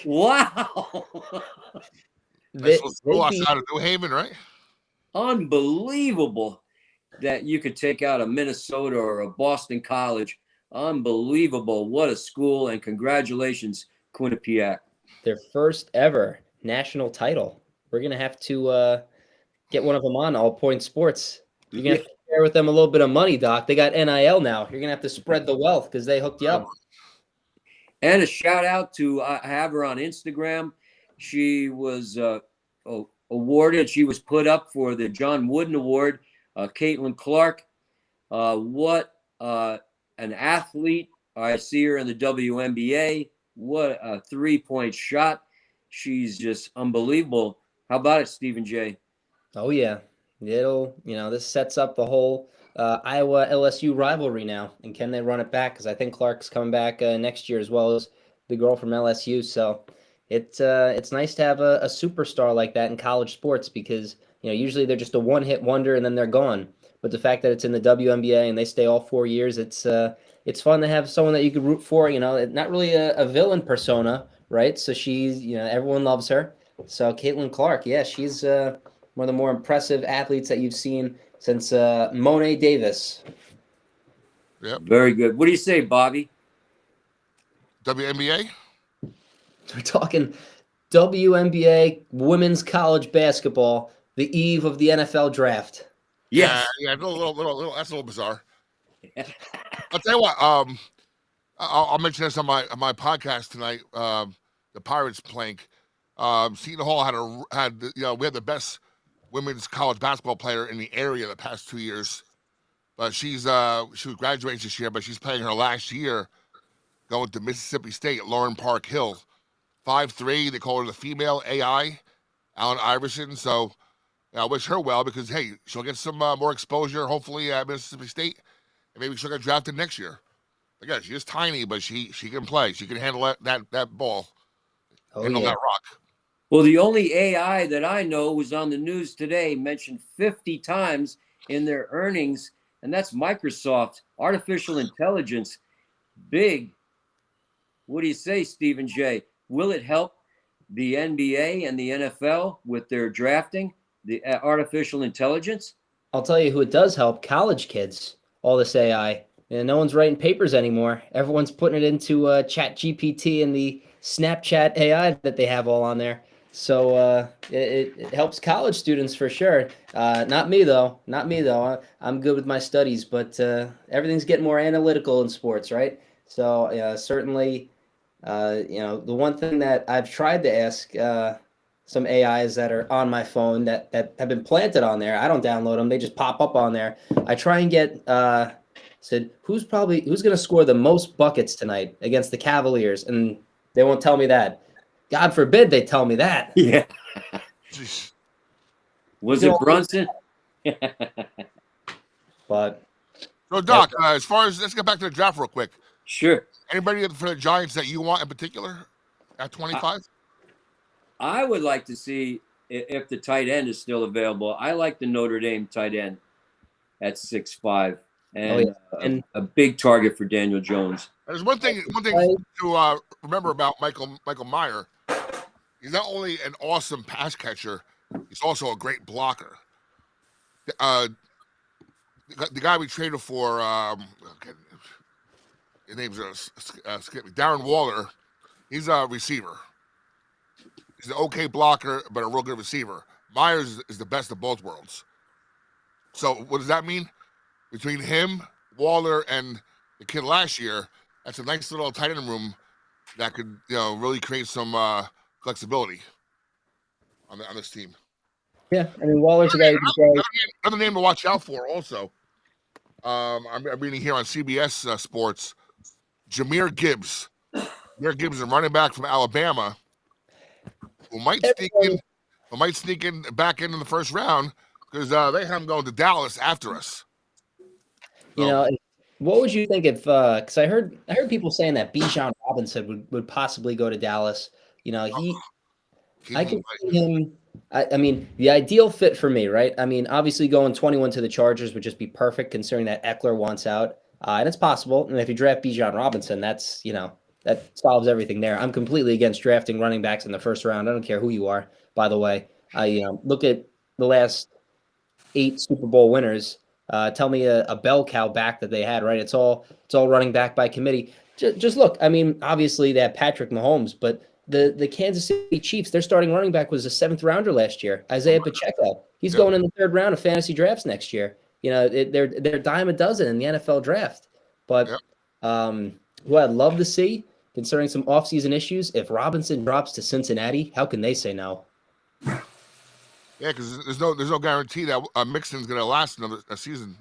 Wow. That's out of New Haven, right? Unbelievable that you could take out a Minnesota or a Boston College. Unbelievable. What a school, and congratulations, Quinnipiac. Their first ever national title. We're going to have to get one of them on All Point Sports. You're going to have to share with them a little bit of money, Doc. They got NIL now. You're going to have to spread the wealth because they hooked you up. And a shout out to, I have her on Instagram. She was awarded. She was put up for the John Wooden Award. Caitlin Clark. What an athlete. I see her in the WNBA. What a 3-point shot. She's just unbelievable. How about it, Stephen J.? Oh, yeah. This sets up the whole Iowa LSU rivalry now. And can they run it back? Because I think Clark's coming back next year, as well as the girl from LSU. So it's nice to have a superstar like that in college sports, because usually they're just a one-hit wonder and then they're gone. But the fact that it's in the WNBA and they stay all 4 years, it's fun to have someone that you could root for. Not really a villain persona, right? So she's everyone loves her. So Caitlin Clark, yeah, she's one of the more impressive athletes that you've seen since Monet Davis. Yep. Very good. What do you say, Bobby? WNBA? We're talking WNBA women's college basketball, the eve of the NFL draft. Yes. Yeah, little. That's a little bizarre. I'll tell you what. I'll mention this on my podcast tonight. The Pirates plank. Seton Hall we had the best women's college basketball player in the area the past 2 years, but she graduates this year, but she's playing her last year going to Mississippi State, Lauren Park Hill, 5'3". They call her the female AI, Allen Iverson. So I wish her well, because hey, she'll get some more exposure hopefully at Mississippi State, and maybe she'll get drafted next year. Again, she is tiny, but she can play. She can handle that ball, handle that rock. Well, the only AI that I know was on the news today, mentioned 50 times in their earnings, and that's Microsoft. Artificial intelligence, big. What do you say, Stephen J.? Will it help the NBA and the NFL with their drafting, the artificial intelligence? I'll tell you who it does help: college kids. All this AI. And no one's writing papers anymore. Everyone's putting it into ChatGPT and the Snapchat AI that they have all on there. So it helps college students for sure. Not me though. I'm good with my studies, but everything's getting more analytical in sports, right? So certainly, the one thing that I've tried to ask some AIs that are on my phone that have been planted on there. I don't download them; they just pop up on there. I try and get said who's going to score the most buckets tonight against the Cavaliers, and they won't tell me that. God forbid they tell me that. Yeah. Was it Brunson? But So, Doc, as far as let's get back to the draft real quick. Sure. Anybody for the Giants that you want in particular at 25? I would like to see if the tight end is still available. I like the Notre Dame tight end at 6'5", and, and a big target for Daniel Jones. There's one thing to remember about Michael Meyer. He's not only an awesome pass catcher, he's also a great blocker. The guy we traded for, his name's Darren Waller. He's a receiver. He's an okay blocker, but a real good receiver. Myers is the best of both worlds. So what does that mean? Between him, Waller, and the kid last year, that's a nice little tight end room that could, really create some flexibility on this team. Yeah, I mean Waller's a guy. Another name to watch out for. Also, I'm reading here on CBS Sports, Jahmyr Gibbs. Jahmyr Gibbs is a running back from Alabama who might sneak in back in the first round because they have him going to Dallas after us. So, what would you think if? Because I heard people saying that Bijan Robinson would possibly go to Dallas. I can see him. I mean, the ideal fit for me, right? I mean, obviously going 21 to the Chargers would just be perfect, considering that Eckler wants out, and it's possible. And if you draft Bijan Robinson, that's that solves everything there. I'm completely against drafting running backs in the first round. I don't care who you are, by the way. Look at the last 8 Super Bowl winners. Tell me a bell cow back that they had, right? It's all running back by committee. Just look. I mean, obviously they have Patrick Mahomes, but the Kansas City Chiefs, their starting running back was a 7th rounder last year, Isaiah Pacheco. He's going in the 3rd round of fantasy drafts next year. They're dime a dozen in the NFL draft. But who I'd love to see, considering some offseason issues, if Robinson drops to Cincinnati, how can they say no? Yeah, because there's no guarantee that Mixon's going to last another season.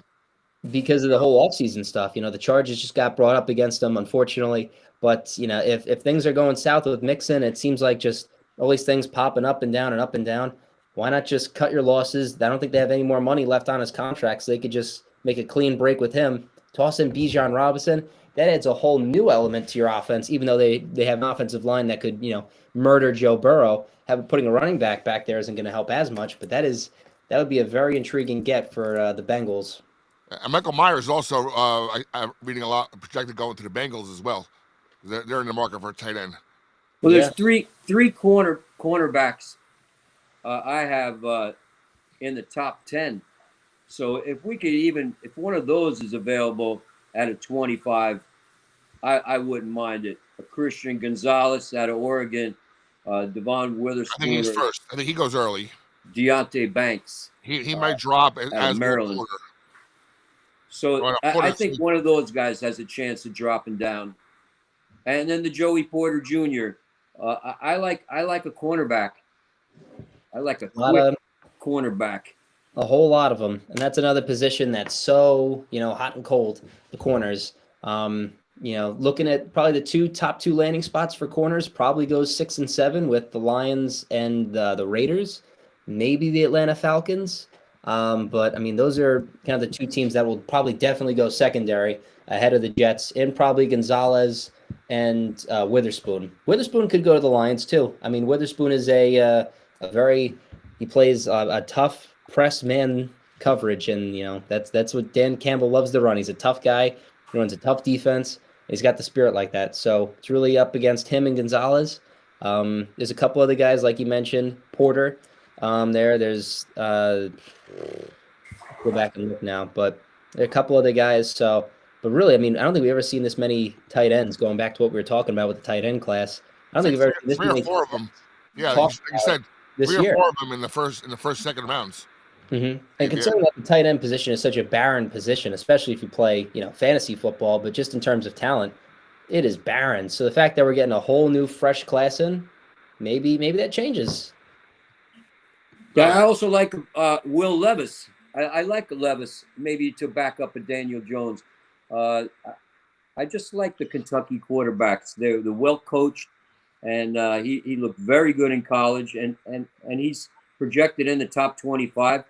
Because of the whole offseason stuff. The Chargers just got brought up against them, unfortunately. But, if things are going south with Mixon, it seems like just all these things popping up and down and up and down. Why not just cut your losses? I don't think they have any more money left on his contract, so they could just make a clean break with him. Toss in Bijan Robinson. That adds a whole new element to your offense, even though they have an offensive line that could, murder Joe Burrow. Putting a running back there isn't going to help as much, but that would be a very intriguing get for the Bengals. And Michael Myers also, I'm reading a lot, projected going to the Bengals as well. They're in the market for a tight end. Well, there's three cornerbacks I have in the top 10. So if one of those is available at a 25, I wouldn't mind it. A Christian Gonzalez out of Oregon, Devon Witherspoon. I think he's first. I think he goes early. Deontay Banks. He might drop as Maryland. So I think one of those guys has a chance of dropping down. And then the Joey Porter Jr. I like a cornerback. I like a quick cornerback. A whole lot of them, and that's another position that's so hot and cold. The corners. Looking at probably the top two landing spots for corners, probably goes 6 and 7 with the Lions and the Raiders, maybe the Atlanta Falcons. But I mean, those are kind of the 2 teams that will probably definitely go secondary ahead of the Jets, and probably Gonzalez and Witherspoon. Witherspoon could go to the Lions too. I mean, Witherspoon is he plays a tough press man coverage, and that's what Dan Campbell loves to run. He's a tough guy. He runs a tough defense. He's got the spirit like that. So it's really up against him and Gonzalez. There's a couple other guys, like you mentioned, Porter. There's go back and look now, but there are a couple other guys. So, but really, I mean, I don't think we've ever seen this many tight ends. Going back to what we were talking about with the tight end class, I don't think we've ever seen this many. 3 or 4 of them. Yeah, like you said, this 3 year. or 4 of them in the first, second rounds. Mm-hmm. And considering that the tight end position is such a barren position, especially if you play, fantasy football, but just in terms of talent, it is barren. So the fact that we're getting a whole new fresh class in, maybe that changes. Yeah, I also like Will Levis. I like Levis, maybe to back up a Daniel Jones. I just like the Kentucky quarterbacks. They're well coached, and he looked very good in college, and he's projected in the top 25.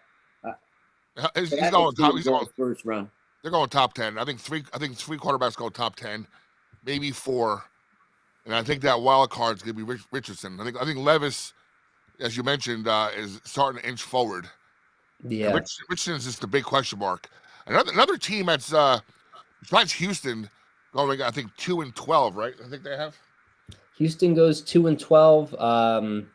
He's But I going don't see top. him He's going going. first round. They're going top 10. I think three quarterbacks go top 10, maybe 4, and I think that wild card's gonna be Richardson. I think Levis, as you mentioned, is starting to inch forward. Yeah. And Richardson is just the big question mark. Another team that's besides Houston going, I think 2-12, right? I think they have. Houston goes 2-12.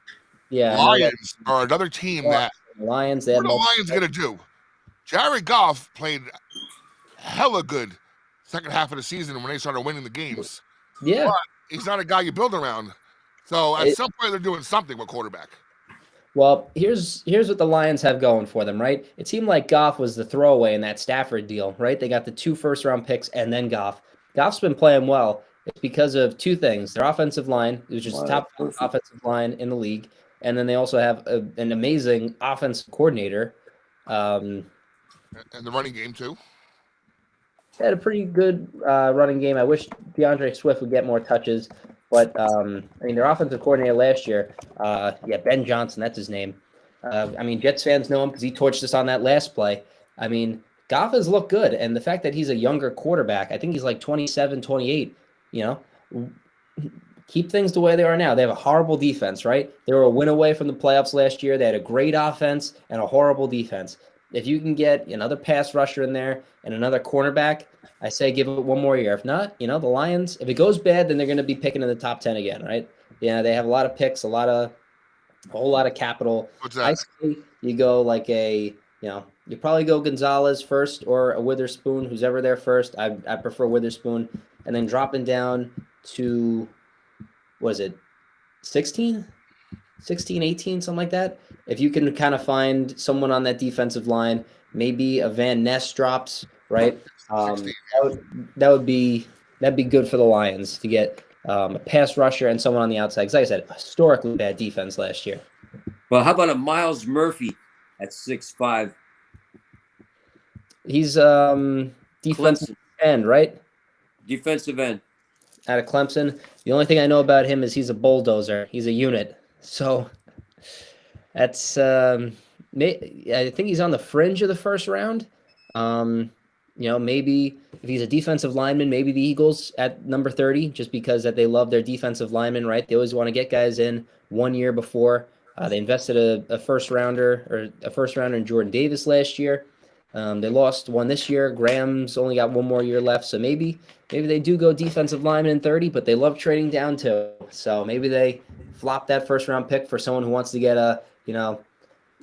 Yeah, I know that Lions are another team that. Lions. They What had are the Lions gonna do? Jared Goff played hella good second half of the season when they started winning the games. Yeah. But he's not a guy you build around. So at some point they're doing something with quarterback. Well, here's what the Lions have going for them, right? It seemed like Goff was the throwaway in that Stafford deal, right? They got the 2 first-round picks and then Goff. Goff's been playing well. It's because of 2 things: their offensive line, which is the top offensive line in the league, and then they also have an amazing offensive coordinator. And the running game too. They had a pretty good running game. I wish DeAndre Swift would get more touches, but I mean, their offensive coordinator last year, Ben Johnson, that's his name. I mean, Jets fans know him because he torched us on that last play. I mean, Goff has looked good, and the fact that he's a younger quarterback, I think he's like 27, 28, you know, keep things the way they are now. They have a horrible defense, right? They were a win away from the playoffs last year. They had a great offense and a horrible defense. If you can get another pass rusher in there and another cornerback, I say give it one more year. If not, the Lions, if it goes bad, then they're going to be picking in the top 10 again, right? Yeah, they have a lot of picks, a whole lot of capital. What's that? I say you go like you probably go Gonzalez first or a Witherspoon, who's ever there first. I prefer Witherspoon. And then dropping down to, what is it, 16, 18, something like that. If you can kind of find someone on that defensive line, maybe a Van Ness drops, right? That'd be good for the Lions to get a pass rusher and someone on the outside. Because like I said, historically bad defense last year. Well, how about a Miles Murphy at 6'5"? He's defensive end, right? Defensive end. Out of Clemson. The only thing I know about him is he's a bulldozer. He's a unit. So that's I think he's on the fringe of the first round. Maybe if he's a defensive lineman, maybe the Eagles at number 30, just because that they love their defensive linemen, right? They always want to get guys in 1 year before. They invested a first rounder in Jordan Davis last year. They lost one this year. Graham's only got 1 more year left, so maybe they do go defensive lineman in 30, but they love trading down too. So maybe they flop that first round pick for someone who wants to get a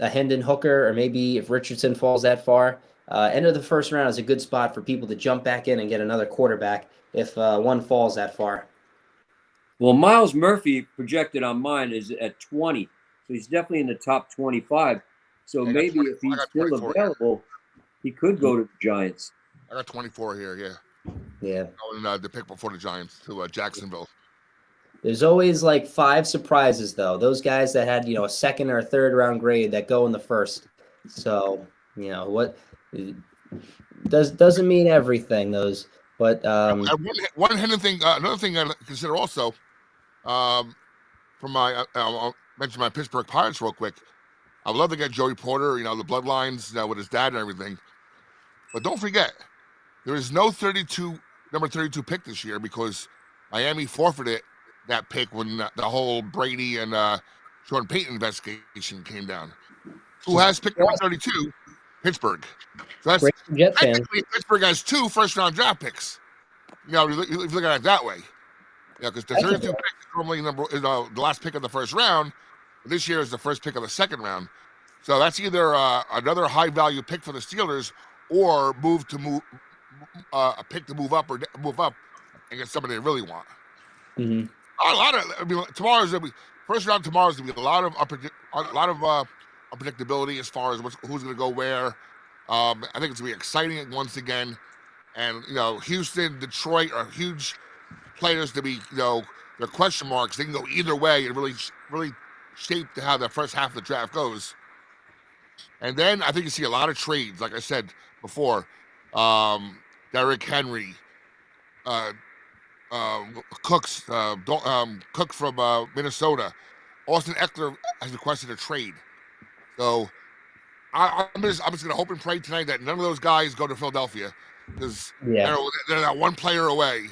Hendon Hooker, or maybe if Richardson falls that far. End of the first round is a good spot for people to jump back in and get another quarterback if one falls that far. Well, Miles Murphy projected on mine is at 20, so he's definitely in the top 25. So maybe if he's still available, he could go to the Giants. I got 24 here, yeah. Yeah. Going the pick before the Giants to Jacksonville. There's always like 5 surprises, though. Those guys that had, a second or third round grade that go in the first. So, what doesn't mean everything, those. But one hidden thing, another thing I consider also, from I'll mention my Pittsburgh Pirates real quick. I would love to get Joey Porter, the bloodlines, with his dad and everything. But don't forget, there is no number 32 pick this year because Miami forfeited that pick when the whole Brady and Sean Payton investigation came down. Who has pick number 32? Pittsburgh. So that's technically Pittsburgh has 2 first-round draft picks. If you look at it that way. Yeah, because the 32 pick is normally the last pick of the first round. This year is the first pick of the second round. So that's either another high-value pick for the Steelers or a pick to move up and get somebody they really want. Mm-hmm. First round tomorrow's gonna be a lot of unpredictability as far as who's gonna go where. I think it's gonna be exciting once again, and Houston, Detroit are huge players to be. They're question marks. They can go either way and really shape to how the first half of the draft goes. And then I think you see a lot of trades, like I said before. Derrick Henry, Cook from Minnesota. Austin Eckler has requested a trade. So I'm just gonna hope and pray tonight that none of those guys go to Philadelphia because Yeah. they're that one player away,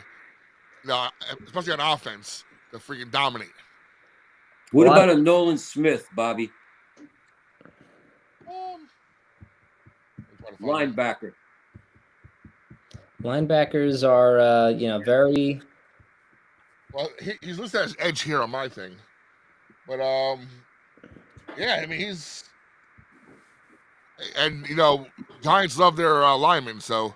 especially on offense, to freaking dominate. What about a Nolan Smith, Bobby? Linebacker. Linebackers are, very. Well, he's listed as edge here on my thing, but yeah, I mean Giants love their linemen, so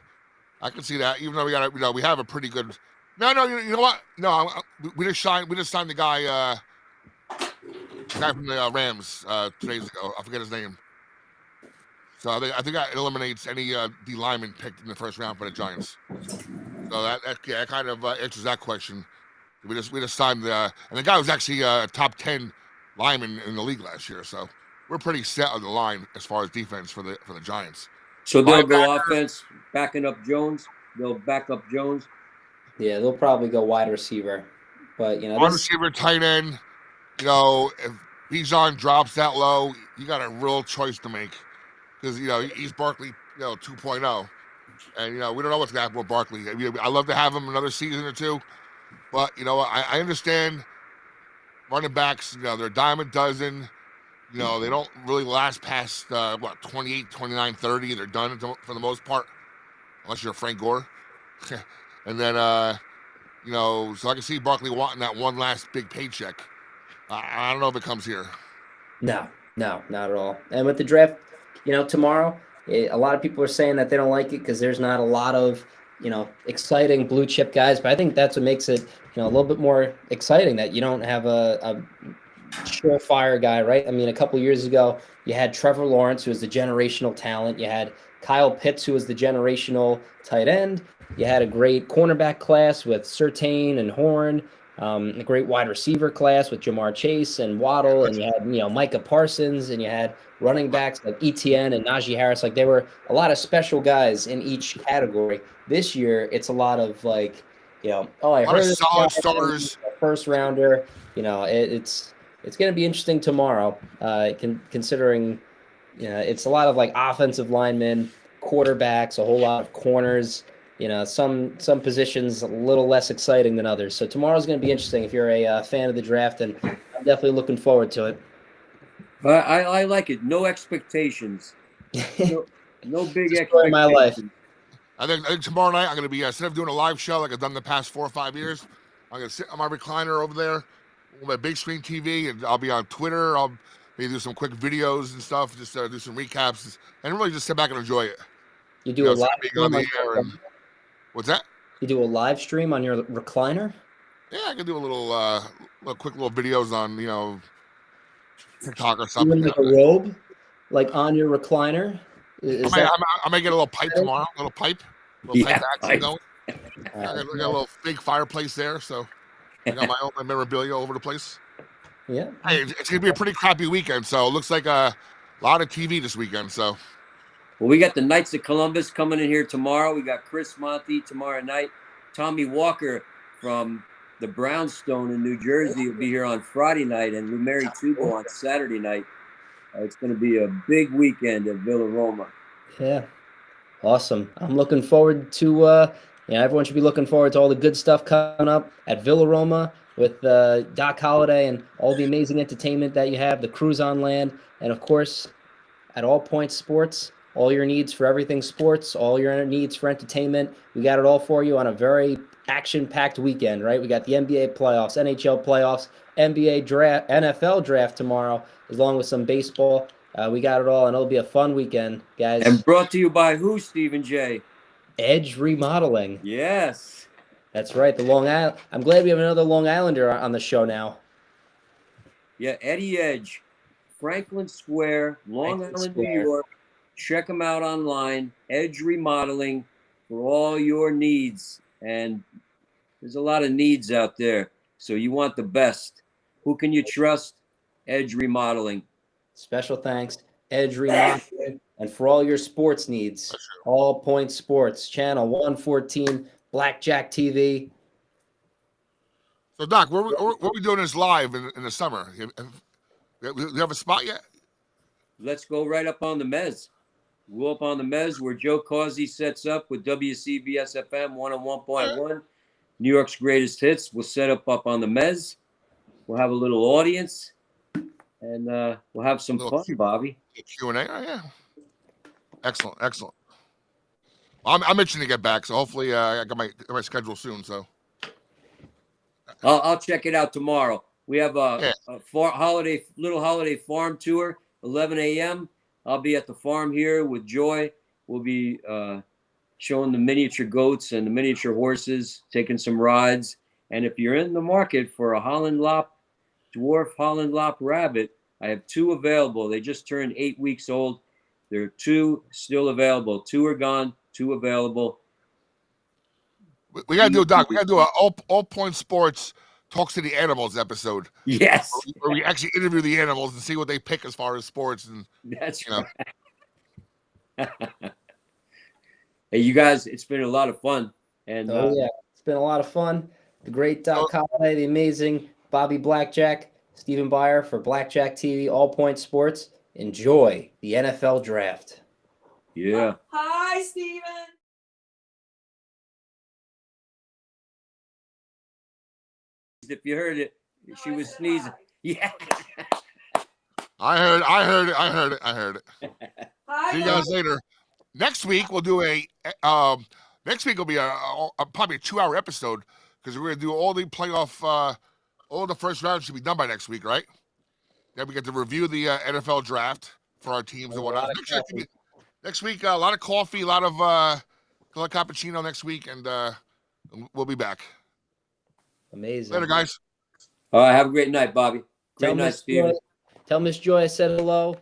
I can see that. Even though we have a pretty good. No, you know what? No, we just signed the guy from the Rams 2 days ago. I forget his name. So I think that eliminates any D lineman picked in the first round for the Giants. So that kind of answers that question. We just signed and the guy was actually a top 10 lineman in the league last year. So we're pretty set on the line as far as defense for the Giants. So they'll go offense, backing up Jones. They'll back up Jones. Yeah, they'll probably go wide receiver, but wide receiver, tight end. If Bijan drops that low, you got a real choice to make because he's Barkley 2.0, and we don't know what's gonna happen with Barkley. I love to have him another season or two, but I understand running backs. They're a dime a dozen. They don't really last past 28, 29, 30. They're done for the most part, unless you're Frank Gore. And then so I can see Barkley wanting that one last big paycheck. I don't know if it comes here. No, not at all. And with the draft, tomorrow, a lot of people are saying that they don't like it because there's not a lot of, exciting blue chip guys. But I think that's what makes it, a little bit more exciting that you don't have a surefire guy, right? I mean, a couple years ago, you had Trevor Lawrence, who was the generational talent. You had Kyle Pitts, who was the generational tight end. You had a great cornerback class with Surtain and Horn. A great wide receiver class with Jamar Chase and Waddle, and you had Micah Parsons, and you had running backs like ETN and Najee Harris. Like there were a lot of special guys in each category. This year, it's a lot of I heard this solid starters, first rounder. It's going to be interesting tomorrow. Considering it's a lot of offensive linemen, quarterbacks, a whole lot of corners. Some positions a little less exciting than others. So tomorrow's going to be interesting if you're a fan of the draft, and I'm definitely looking forward to it. I like it. No expectations. No big expectations. My life. I think tomorrow night I'm going to be instead of doing a live show like I've done the past 4 or 5 years, I'm going to sit on my recliner over there with my big screen TV, and I'll be on Twitter. I'll maybe do some quick videos and stuff, just do some recaps, and really just sit back and enjoy it. You do a live stream on the air. What's that? You do a live stream on your recliner? Yeah, I can do a little quick videos on TikTok or something. Even like a robe, on your recliner. I might get a little pipe tomorrow. A little pipe action going. I got a little big fireplace there, so I got my memorabilia all over the place. Yeah. Hey, it's gonna be a pretty crappy weekend, so it looks like a lot of TV this weekend. So. Well, we got the Knights of Columbus coming in here tomorrow. We got Chris Monty tomorrow night. Tommy Walker from the Brownstone in New Jersey will be here on Friday night, and Lumeri Tubo on Saturday night. It's going to be a big weekend at Villa Roma. Yeah, awesome. I'm looking forward to, everyone should be looking forward to all the good stuff coming up at Villa Roma with Doc Holliday and all the amazing entertainment that you have, the cruise on land, and of course, at All Points Sports, all your needs for everything sports, all your needs for entertainment. We got it all for you on a very action-packed weekend, right? We got the NBA playoffs, NHL playoffs, NBA draft, NFL draft tomorrow, along with some baseball. We got it all, and it'll be a fun weekend, guys. And brought to you by who, Stephen J? Edge Remodeling. Yes. That's right, the Long Island. I'm glad we have another Long Islander on the show now. Yeah, Eddie Edge, Franklin Square, Long Island, New York. Check them out online, Edge Remodeling, for all your needs. And there's a lot of needs out there, so you want the best. Who can you trust? Edge Remodeling. Special thanks, Edge Remodeling. And for all your sports needs, All Points Sports, channel 114, Blackjack TV. So, Doc, what are we doing this live in the summer? Do you have a spot yet? let's go right up on the Mez. We'll up on the Mez where Joe Causey sets up with WCBS FM 101.1. New York's greatest hits. We'll set up on the Mez. We'll have a little audience, and we'll have some fun, Bobby. Q&A. Oh, yeah. Excellent. Excellent. I'm itching to get back, so hopefully I got my schedule soon. So I'll check it out tomorrow. We have a little holiday farm tour, 11 a.m. I'll be at the farm here with Joy. We'll be showing the miniature goats and the miniature horses, taking some rides. And if you're in the market for a dwarf Holland Lop rabbit, I have 2 available. They just turned 8 weeks old. There are 2 still available. 2 are gone, 2 available. We got to do a doc. We got to do a all point sports talks to the animals episode. Yes. Where we actually interview the animals and see what they pick as far as sports. And that's right. Hey, you guys, it's been a lot of fun. And it's been a lot of fun. The great Doc Holliday, the amazing Bobby Blackjack, Stephen Byer for Blackjack TV, All Point Sports. Enjoy the NFL draft. Yeah. Hi, Stephen. If you heard it, she was sneezing. Yeah. I heard it. Hi, See you guys later. Next week we'll do next week will be probably a 2-hour episode because we're gonna do all the playoff, all the first round should be done by next week, right? Then we get to review the NFL draft for our teams and whatnot. Next week, a lot of coffee, a lot of cappuccino next week, and we'll be back. Amazing. Later, guys. All right, have a great night, Bobby. Great night, Steven. Tell Miss Joy I said hello.